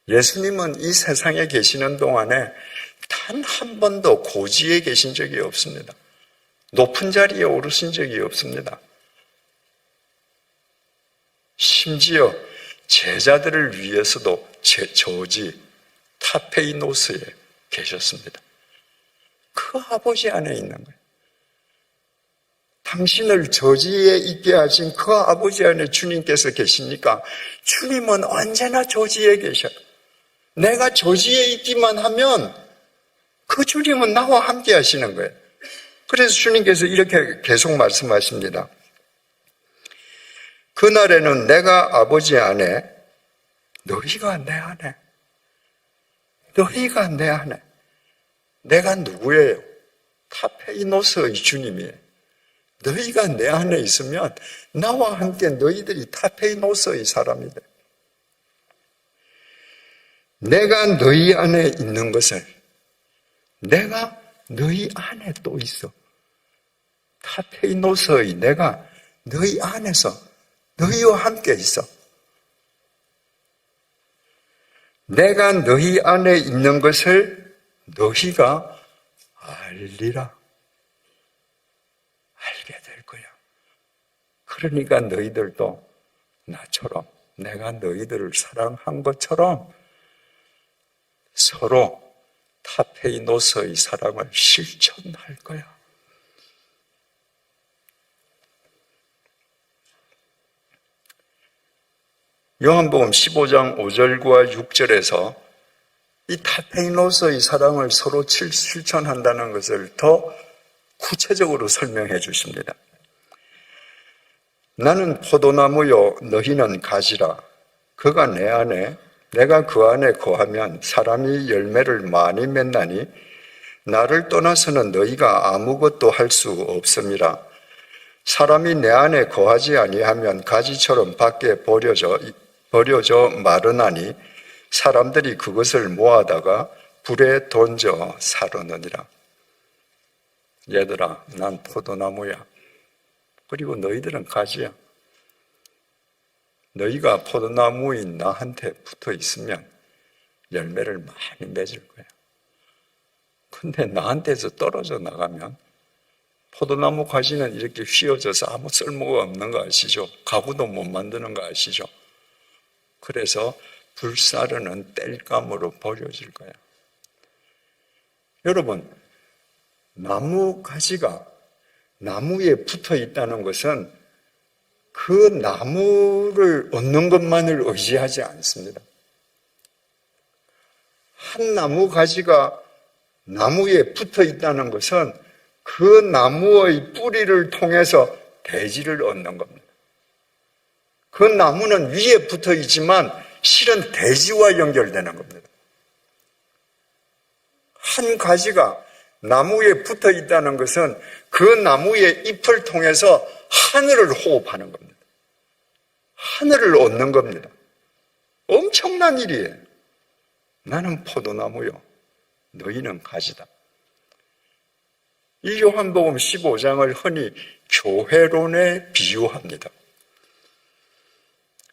예수님은 이 세상에 계시는 동안에 단 한 번도 고지에 계신 적이 없습니다. 높은 자리에 오르신 적이 없습니다. 심지어 제자들을 위해서도 저지 타페이노스에 계셨습니다. 그 아버지 안에 있는 거예요. 당신을 저지에 있게 하신 그 아버지 안에 주님께서 계시니까 주님은 언제나 저지에 계셔요. 내가 저지에 있기만 하면 그 주님은 나와 함께 하시는 거예요. 그래서 주님께서 이렇게 계속 말씀하십니다. 그날에는 내가 아버지 안에, 너희가 내 안에, 너희가 내 안에. 내가 누구예요? 타페이노스의 주님이에요. 너희가 내 안에 있으면 나와 함께 너희들이 타페이노스의 사람이 돼. 내가 너희 안에 있는 것을 내가 너희 안에 또 있어. 타페이노스의 내가 너희 안에서 너희와 함께 있어. 내가 너희 안에 있는 것을 너희가 알리라. 알게 될 거야. 그러니까 너희들도 나처럼 내가 너희들을 사랑한 것처럼 서로 타페이노스의 사랑을 실천할 거야. 요한복음 15장 5절과 6절에서 이 타페이노스의 사랑을 서로 실천한다는 것을 더 구체적으로 설명해 주십니다. 나는 포도나무요 너희는 가지라. 그가 내 안에 내가 그 안에 거하면 사람이 열매를 많이 맺나니 나를 떠나서는 너희가 아무것도 할 수 없음이라. 사람이 내 안에 거하지 아니하면 가지처럼 밖에 버려져 마르나니 사람들이 그것을 모아다가 불에 던져 사르느니라. 얘들아, 난 포도나무야. 그리고 너희들은 가지야. 너희가 포도나무인 나한테 붙어 있으면 열매를 많이 맺을 거야. 근데 나한테서 떨어져 나가면 포도나무 가지는 이렇게 휘어져서 아무 쓸모가 없는 거 아시죠? 가구도 못 만드는 거 아시죠? 그래서 불사르는 땔감으로 버려질 거야. 여러분, 나무 가지가 나무에 붙어 있다는 것은 그 나무를 얻는 것만을 의지하지 않습니다. 한 나무 가지가 나무에 붙어 있다는 것은 그 나무의 뿌리를 통해서 대지를 얻는 겁니다. 그 나무는 위에 붙어 있지만 실은 대지와 연결되는 겁니다. 한 가지가 나무에 붙어 있다는 것은 그 나무의 잎을 통해서 하늘을 호흡하는 겁니다. 하늘을 얻는 겁니다. 엄청난 일이에요. 나는 포도나무요. 너희는 가지다. 이 요한복음 15장을 흔히 교회론에 비유합니다.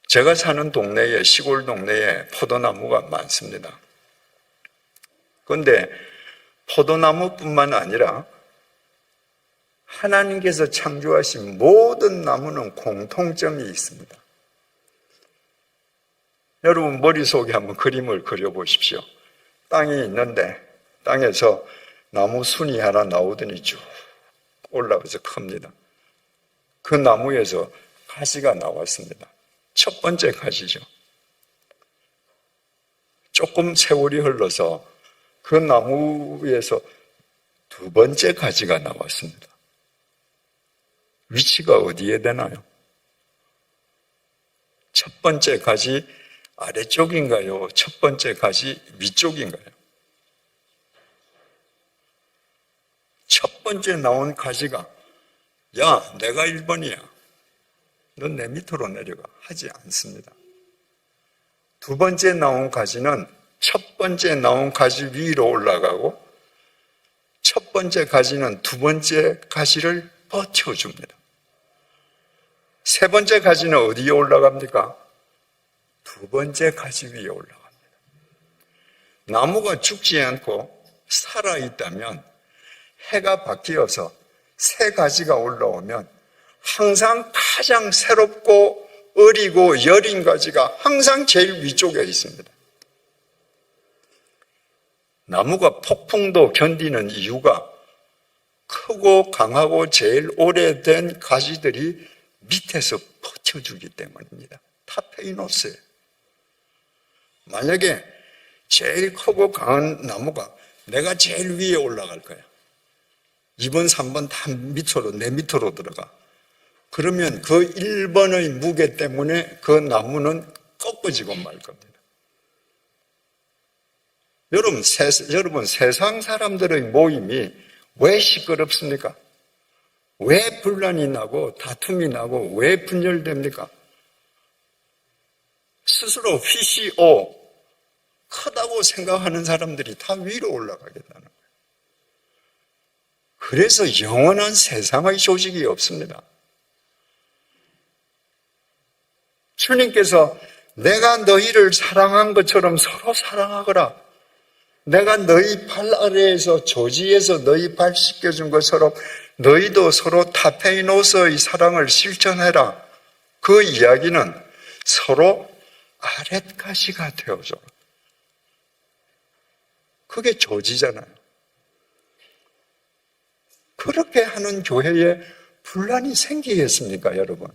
제가 사는 동네에, 시골 동네에 포도나무가 많습니다. 그런데 포도나무뿐만 아니라 하나님께서 창조하신 모든 나무는 공통점이 있습니다. 여러분 머릿속에 한번 그림을 그려보십시오. 땅이 있는데 땅에서 나무 순이 하나 나오더니 쭉 올라가서 큽니다. 그 나무에서 가지가 나왔습니다. 첫 번째 가지죠. 조금 세월이 흘러서 그 나무에서 두 번째 가지가 나왔습니다. 위치가 어디에 되나요? 첫 번째 가지 아래쪽인가요? 첫 번째 가지 위쪽인가요? 첫 번째 나온 가지가 야, 내가 1번이야. 넌 내 밑으로 내려가. 하지 않습니다. 두 번째 나온 가지는 첫 번째 나온 가지 위로 올라가고 첫 번째 가지는 두 번째 가지를 버텨줍니다. 세 번째 가지는 어디에 올라갑니까? 두 번째 가지 위에 올라갑니다. 나무가 죽지 않고 살아있다면 해가 바뀌어서 새 가지가 올라오면 항상 가장 새롭고 어리고 여린 가지가 항상 제일 위쪽에 있습니다. 나무가 폭풍도 견디는 이유가 크고 강하고 제일 오래된 가지들이 밑에서 버텨주기 때문입니다. 타페이노스예요. 만약에 제일 크고 강한 나무가 내가 제일 위에 올라갈 거야. 2번, 3번 다 밑으로, 내 밑으로 들어가. 그러면 그 1번의 무게 때문에 그 나무는 꺾어지고 말 겁니다. 여러분, 세상 사람들의 모임이 왜 시끄럽습니까? 왜 분란이 나고 다툼이 나고 왜 분열됩니까? 스스로 휘시오 크다고 생각하는 사람들이 다 위로 올라가겠다는 거예요. 그래서 영원한 세상의 조직이 없습니다. 주님께서 내가 너희를 사랑한 것처럼 서로 사랑하거라. 내가 너희 발 아래에서 조지에서 너희 발 씻겨준 것처럼 너희도 서로 타페이노스의 사랑을 실천해라. 그 이야기는 서로 아랫가시가 되어줘. 그게 조지잖아요. 그렇게 하는 교회에 분란이 생기겠습니까, 여러분?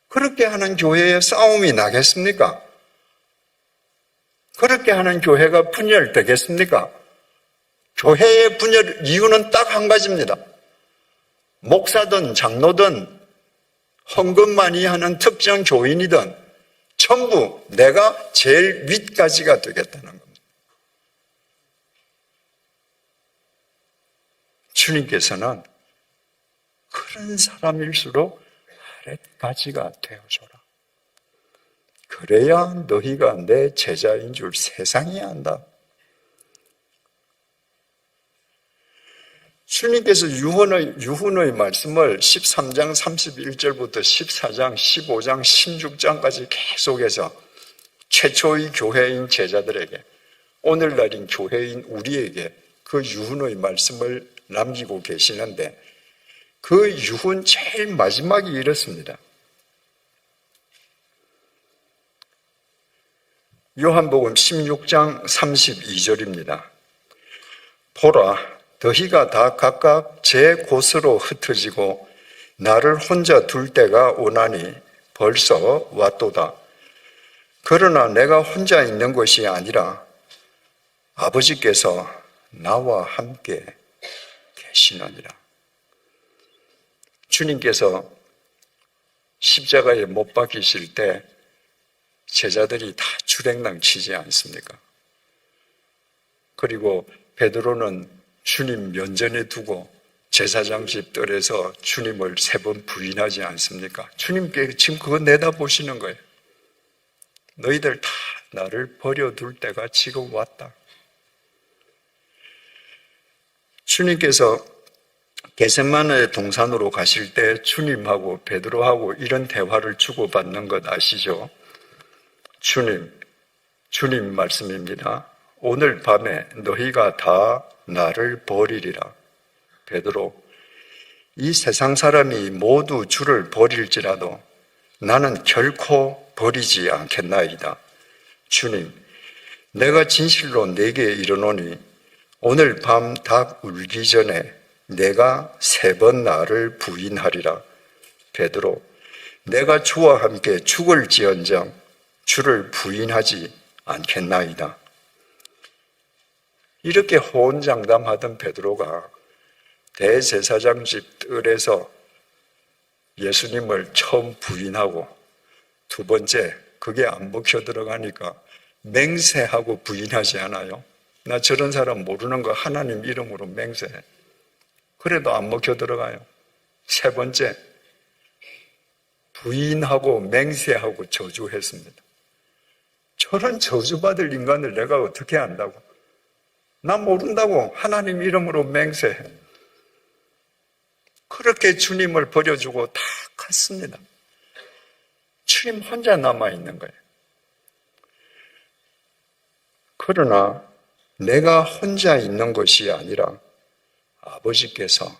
그렇게 하는 교회에 싸움이 나겠습니까? 그렇게 하는 교회가 분열되겠습니까? 교회의 분열 이유는 딱 한 가지입니다. 목사든 장로든 헌금 많이 하는 특정 교인이든 전부 내가 제일 윗가지가 되겠다는 겁니다. 주님께서는 그런 사람일수록 아랫가지가 되어줘라. 그래야 너희가 내 제자인 줄 세상이 안다. 주님께서 유훈의 말씀을 13장 31절부터 14장, 15장, 16장까지 계속해서 최초의 교회인 제자들에게, 오늘날인 교회인 우리에게 그 유훈의 말씀을 남기고 계시는데 그 유훈 제일 마지막이 이렇습니다. 요한복음 16장 32절입니다. 보라, 너희가 다 각각 제 곳으로 흩어지고 나를 혼자 둘 때가 오나니 벌써 왔도다. 그러나 내가 혼자 있는 것이 아니라 아버지께서 나와 함께 계시느니라. 주님께서 십자가에 못 박히실 때 제자들이 다 주랭랑 치지 않습니까? 그리고 베드로는 주님 면전에 두고 제사장 집 뜰에서 주님을 3번 부인하지 않습니까? 주님께 지금 그거 내다보시는 거예요. 너희들 다 나를 버려둘 때가 지금 왔다. 주님께서 겟세마네 동산으로 가실 때 주님하고 베드로하고 이런 대화를 주고받는 것 아시죠? 주님 말씀입니다. 오늘 밤에 너희가 다 나를 버리리라. 베드로, 이 세상 사람이 모두 주를 버릴지라도 나는 결코 버리지 않겠나이다. 주님, 내가 진실로 내게 이르노니 오늘 밤 닭 울기 전에 내가 3번 나를 부인하리라. 베드로, 내가 주와 함께 죽을지언정 주를 부인하지 않겠나이다. 이렇게 호언장담하던 베드로가 대제사장 집 뜰에서 예수님을 처음 부인하고 두 번째, 그게 안 먹혀 들어가니까 맹세하고 부인하지 않아요. 나 저런 사람 모르는 거 하나님 이름으로 맹세해. 그래도 안 먹혀 들어가요. 세 번째, 부인하고 맹세하고 저주했습니다. 저런 저주받을 인간을 내가 어떻게 안다고? 나 모른다고 하나님 이름으로 맹세해. 그렇게 주님을 버려주고 다 갔습니다. 주님 혼자 남아있는 거예요. 그러나 내가 혼자 있는 것이 아니라 아버지께서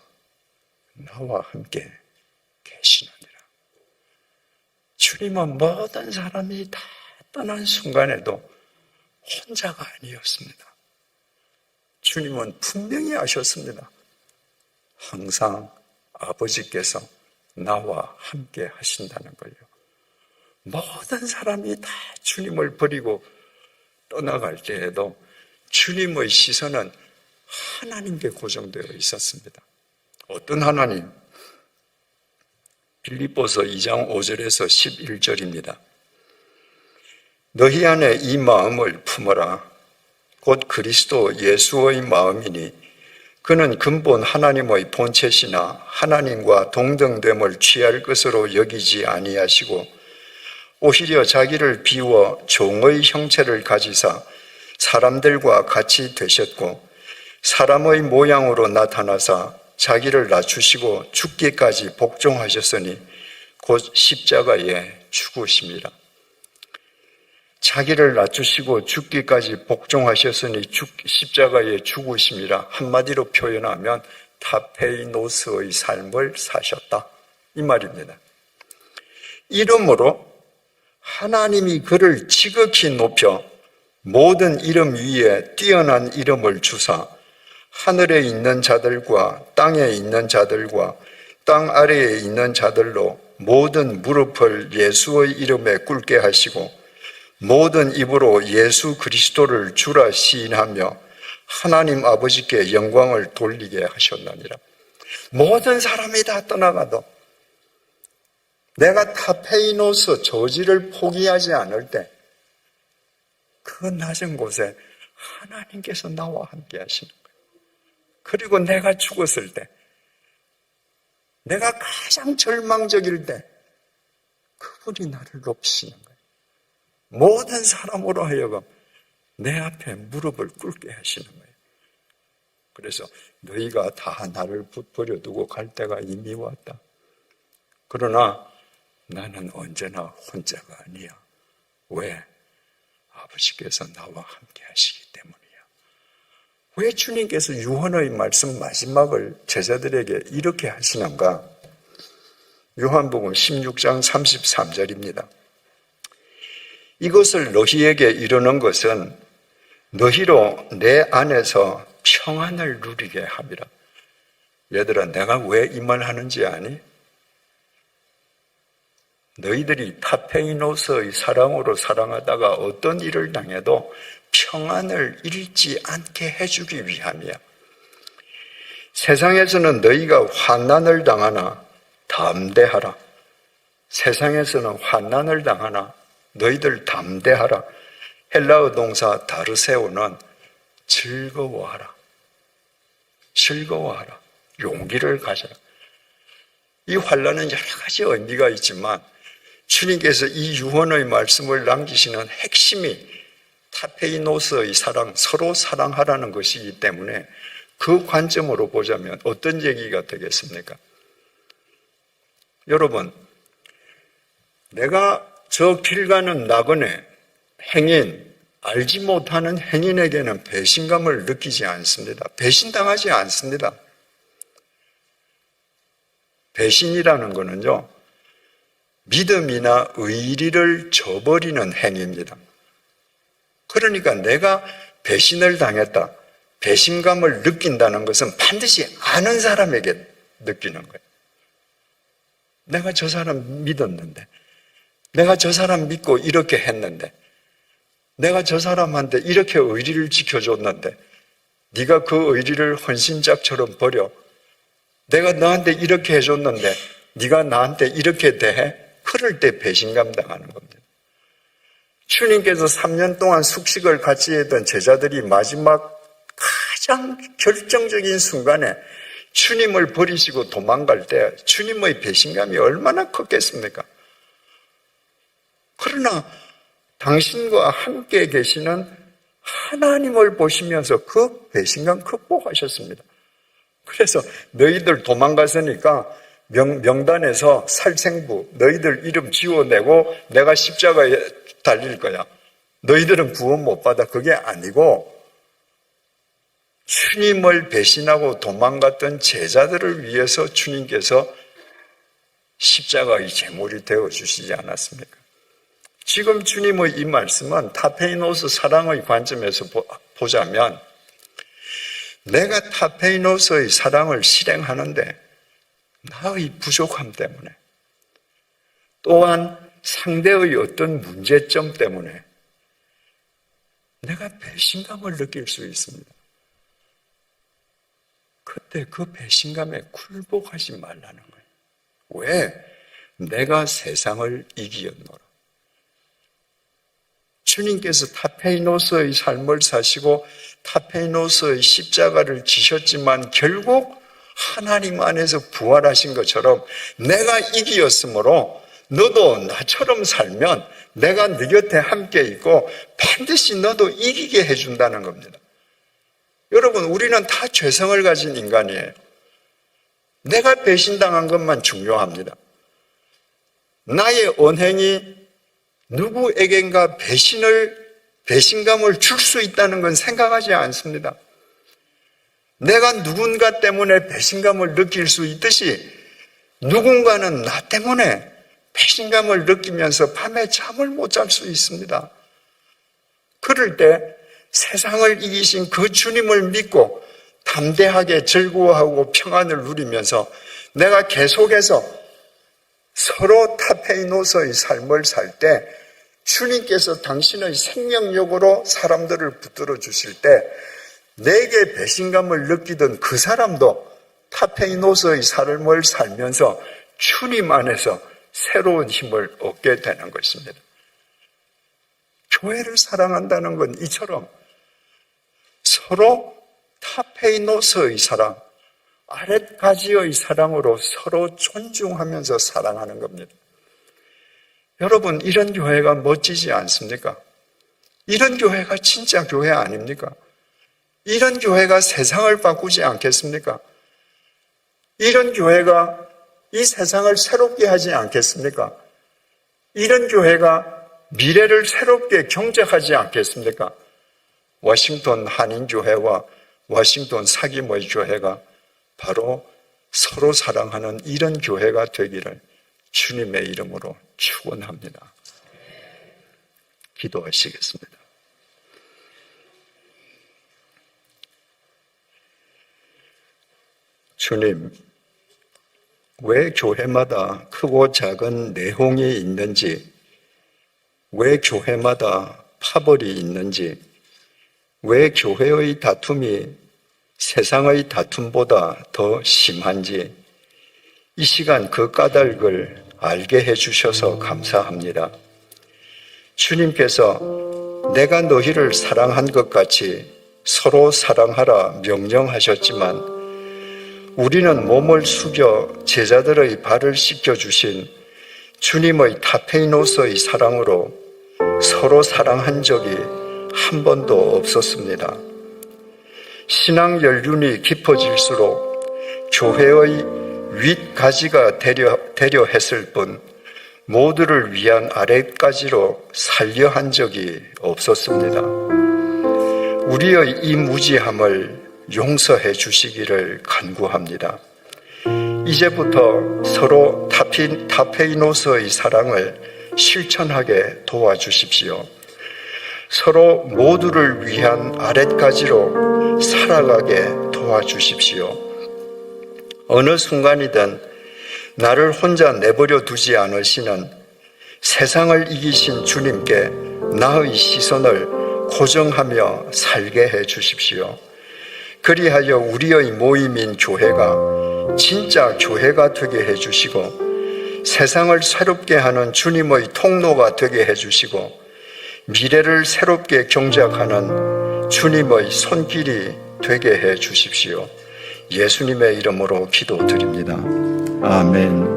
나와 함께 계시느니라. 주님은 모든 사람이 다 떠난 순간에도 혼자가 아니었습니다. 주님은 분명히 아셨습니다. 항상 아버지께서 나와 함께 하신다는 거예요. 모든 사람이 다 주님을 버리고 떠나갈 때에도 주님의 시선은 하나님께 고정되어 있었습니다. 어떤 하나님? 빌립보서 2장 5절에서 11절입니다. 너희 안에 이 마음을 품어라. 곧 그리스도 예수의 마음이니 그는 근본 하나님의 본체시나 하나님과 동등됨을 취할 것으로 여기지 아니하시고 오히려 자기를 비워 종의 형체를 가지사 사람들과 같이 되셨고 사람의 모양으로 나타나사 자기를 낮추시고 죽기까지 복종하셨으니 곧 십자가에 죽으심이라. 자기를 낮추시고 죽기까지 복종하셨으니 십자가에 죽으심이라. 한마디로 표현하면 타페이노스의 삶을 사셨다, 이 말입니다. 이러므로 하나님이 그를 지극히 높여 모든 이름 위에 뛰어난 이름을 주사 하늘에 있는 자들과 땅에 있는 자들과 땅 아래에 있는 자들로 모든 무릎을 예수의 이름에 꿇게 하시고 모든 입으로 예수 그리스도를 주라 시인하며 하나님 아버지께 영광을 돌리게 하셨느니라. 모든 사람이 다 떠나가도 내가 타페이노스 조지를 포기하지 않을 때 그 낮은 곳에 하나님께서 나와 함께 하시는 거예요. 그리고 내가 죽었을 때, 내가 가장 절망적일 때 그분이 나를 높이시는 거예요. 모든 사람으로 하여금 내 앞에 무릎을 꿇게 하시는 거예요. 그래서 너희가 다 나를 버려두고 갈 때가 이미 왔다. 그러나 나는 언제나 혼자가 아니야. 왜? 아버지께서 나와 함께 하시기 때문이야. 왜 주님께서 유언의 말씀 마지막을 제자들에게 이렇게 하시는가? 요한복음 16장 33절입니다. 이것을 너희에게 이르는 것은 너희로 내 안에서 평안을 누리게 함이라. 얘들아, 내가 왜 이 말 하는지 아니? 너희들이 타페이노스의 사랑으로 사랑하다가 어떤 일을 당해도 평안을 잃지 않게 해주기 위함이야. 세상에서는 너희가 환난을 당하나 담대하라. 세상에서는 환난을 당하나 너희들 담대하라. 헬라어 동사 다르세오는 즐거워하라. 즐거워하라. 용기를 가져라. 이 환난은 여러 가지 의미가 있지만 주님께서 이 유언의 말씀을 남기시는 핵심이 타페이노스의 사랑, 서로 사랑하라는 것이기 때문에 그 관점으로 보자면 어떤 얘기가 되겠습니까? 여러분, 내가 저 길 가는 나그네, 행인, 알지 못하는 행인에게는 배신감을 느끼지 않습니다. 배신당하지 않습니다. 배신이라는 것은요, 믿음이나 의리를 저버리는 행위입니다. 그러니까 내가 배신을 당했다, 배신감을 느낀다는 것은 반드시 아는 사람에게 느끼는 거예요. 내가 저 사람 믿었는데, 내가 저 사람 믿고 이렇게 했는데, 내가 저 사람한테 이렇게 의리를 지켜줬는데 네가 그 의리를 헌신짝처럼 버려. 내가 너한테 이렇게 해줬는데 네가 나한테 이렇게 대해? 그럴 때 배신감 당하는 겁니다. 주님께서 3년 동안 숙식을 같이 했던 제자들이 마지막 가장 결정적인 순간에 주님을 버리시고 도망갈 때 주님의 배신감이 얼마나 컸겠습니까? 그러나 당신과 함께 계시는 하나님을 보시면서 그 배신감 극복하셨습니다. 그래서 너희들 도망갔으니까 명단에서 살생부 너희들 이름 지워내고 내가 십자가에 달릴 거야. 너희들은 구원 못 받아. 그게 아니고 주님을 배신하고 도망갔던 제자들을 위해서 주님께서 십자가의 제물이 되어주시지 않았습니까? 지금 주님의 이 말씀은 타페이노스 사랑의 관점에서 보자면 내가 타페이노스의 사랑을 실행하는데 나의 부족함 때문에 또한 상대의 어떤 문제점 때문에 내가 배신감을 느낄 수 있습니다. 그때 그 배신감에 굴복하지 말라는 거예요. 왜? 내가 세상을 이기었노라. 주님께서 타페이노스의 삶을 사시고 타페이노스의 십자가를 지셨지만 결국 하나님 안에서 부활하신 것처럼 내가 이기었으므로 너도 나처럼 살면 내가 네 곁에 함께 있고 반드시 너도 이기게 해준다는 겁니다. 여러분, 우리는 다 죄성을 가진 인간이에요. 내가 배신당한 것만 중요합니다. 나의 언행이 누구에겐가 배신감을 줄 수 있다는 건 생각하지 않습니다. 내가 누군가 때문에 배신감을 느낄 수 있듯이 누군가는 나 때문에 배신감을 느끼면서 밤에 잠을 못 잘 수 있습니다. 그럴 때 세상을 이기신 그 주님을 믿고 담대하게 즐거워하고 평안을 누리면서 내가 계속해서 서로 타페이노스의 삶을 살 때 주님께서 당신의 생명력으로 사람들을 붙들어 주실 때 내게 배신감을 느끼던 그 사람도 타페이노스의 삶을 살면서 주님 안에서 새로운 힘을 얻게 되는 것입니다. 교회를 사랑한다는 건 이처럼 서로 타페이노스의 사랑, 아랫가지의 사랑으로 서로 존중하면서 사랑하는 겁니다. 여러분, 이런 교회가 멋지지 않습니까? 이런 교회가 진짜 교회 아닙니까? 이런 교회가 세상을 바꾸지 않겠습니까? 이런 교회가 이 세상을 새롭게 하지 않겠습니까? 이런 교회가 미래를 새롭게 경작하지 않겠습니까? 워싱턴 한인교회와 워싱턴 사김의 교회가 바로 서로 사랑하는 이런 교회가 되기를 주님의 이름으로 축원합니다. 기도하시겠습니다. 주님, 왜 교회마다 크고 작은 내홍이 있는지, 왜 교회마다 파벌이 있는지, 왜 교회의 다툼이 세상의 다툼보다 더 심한지 이 시간 그 까닭을 알게 해주셔서 감사합니다. 주님께서 내가 너희를 사랑한 것 같이 서로 사랑하라 명령하셨지만 우리는 몸을 숙여 제자들의 발을 씻겨주신 주님의 타페이노스의 사랑으로 서로 사랑한 적이 한 번도 없었습니다. 신앙 연륜이 깊어질수록 교회의 윗가지가 되려 했을 뿐 모두를 위한 아랫가지로 살려 한 적이 없었습니다. 우리의 이 무지함을 용서해 주시기를 간구합니다. 이제부터 서로 타페이노스의 사랑을 실천하게 도와주십시오. 서로 모두를 위한 아랫가지로 살아가게 도와주십시오. 어느 순간이든 나를 혼자 내버려 두지 않으시는 세상을 이기신 주님께 나의 시선을 고정하며 살게 해 주십시오. 그리하여 우리의 모임인 교회가 진짜 교회가 되게 해 주시고 세상을 새롭게 하는 주님의 통로가 되게 해주시고 미래를 새롭게 경작하는 주님의 손길이 되게 해 주십시오. 예수님의 이름으로 기도드립니다. 아멘.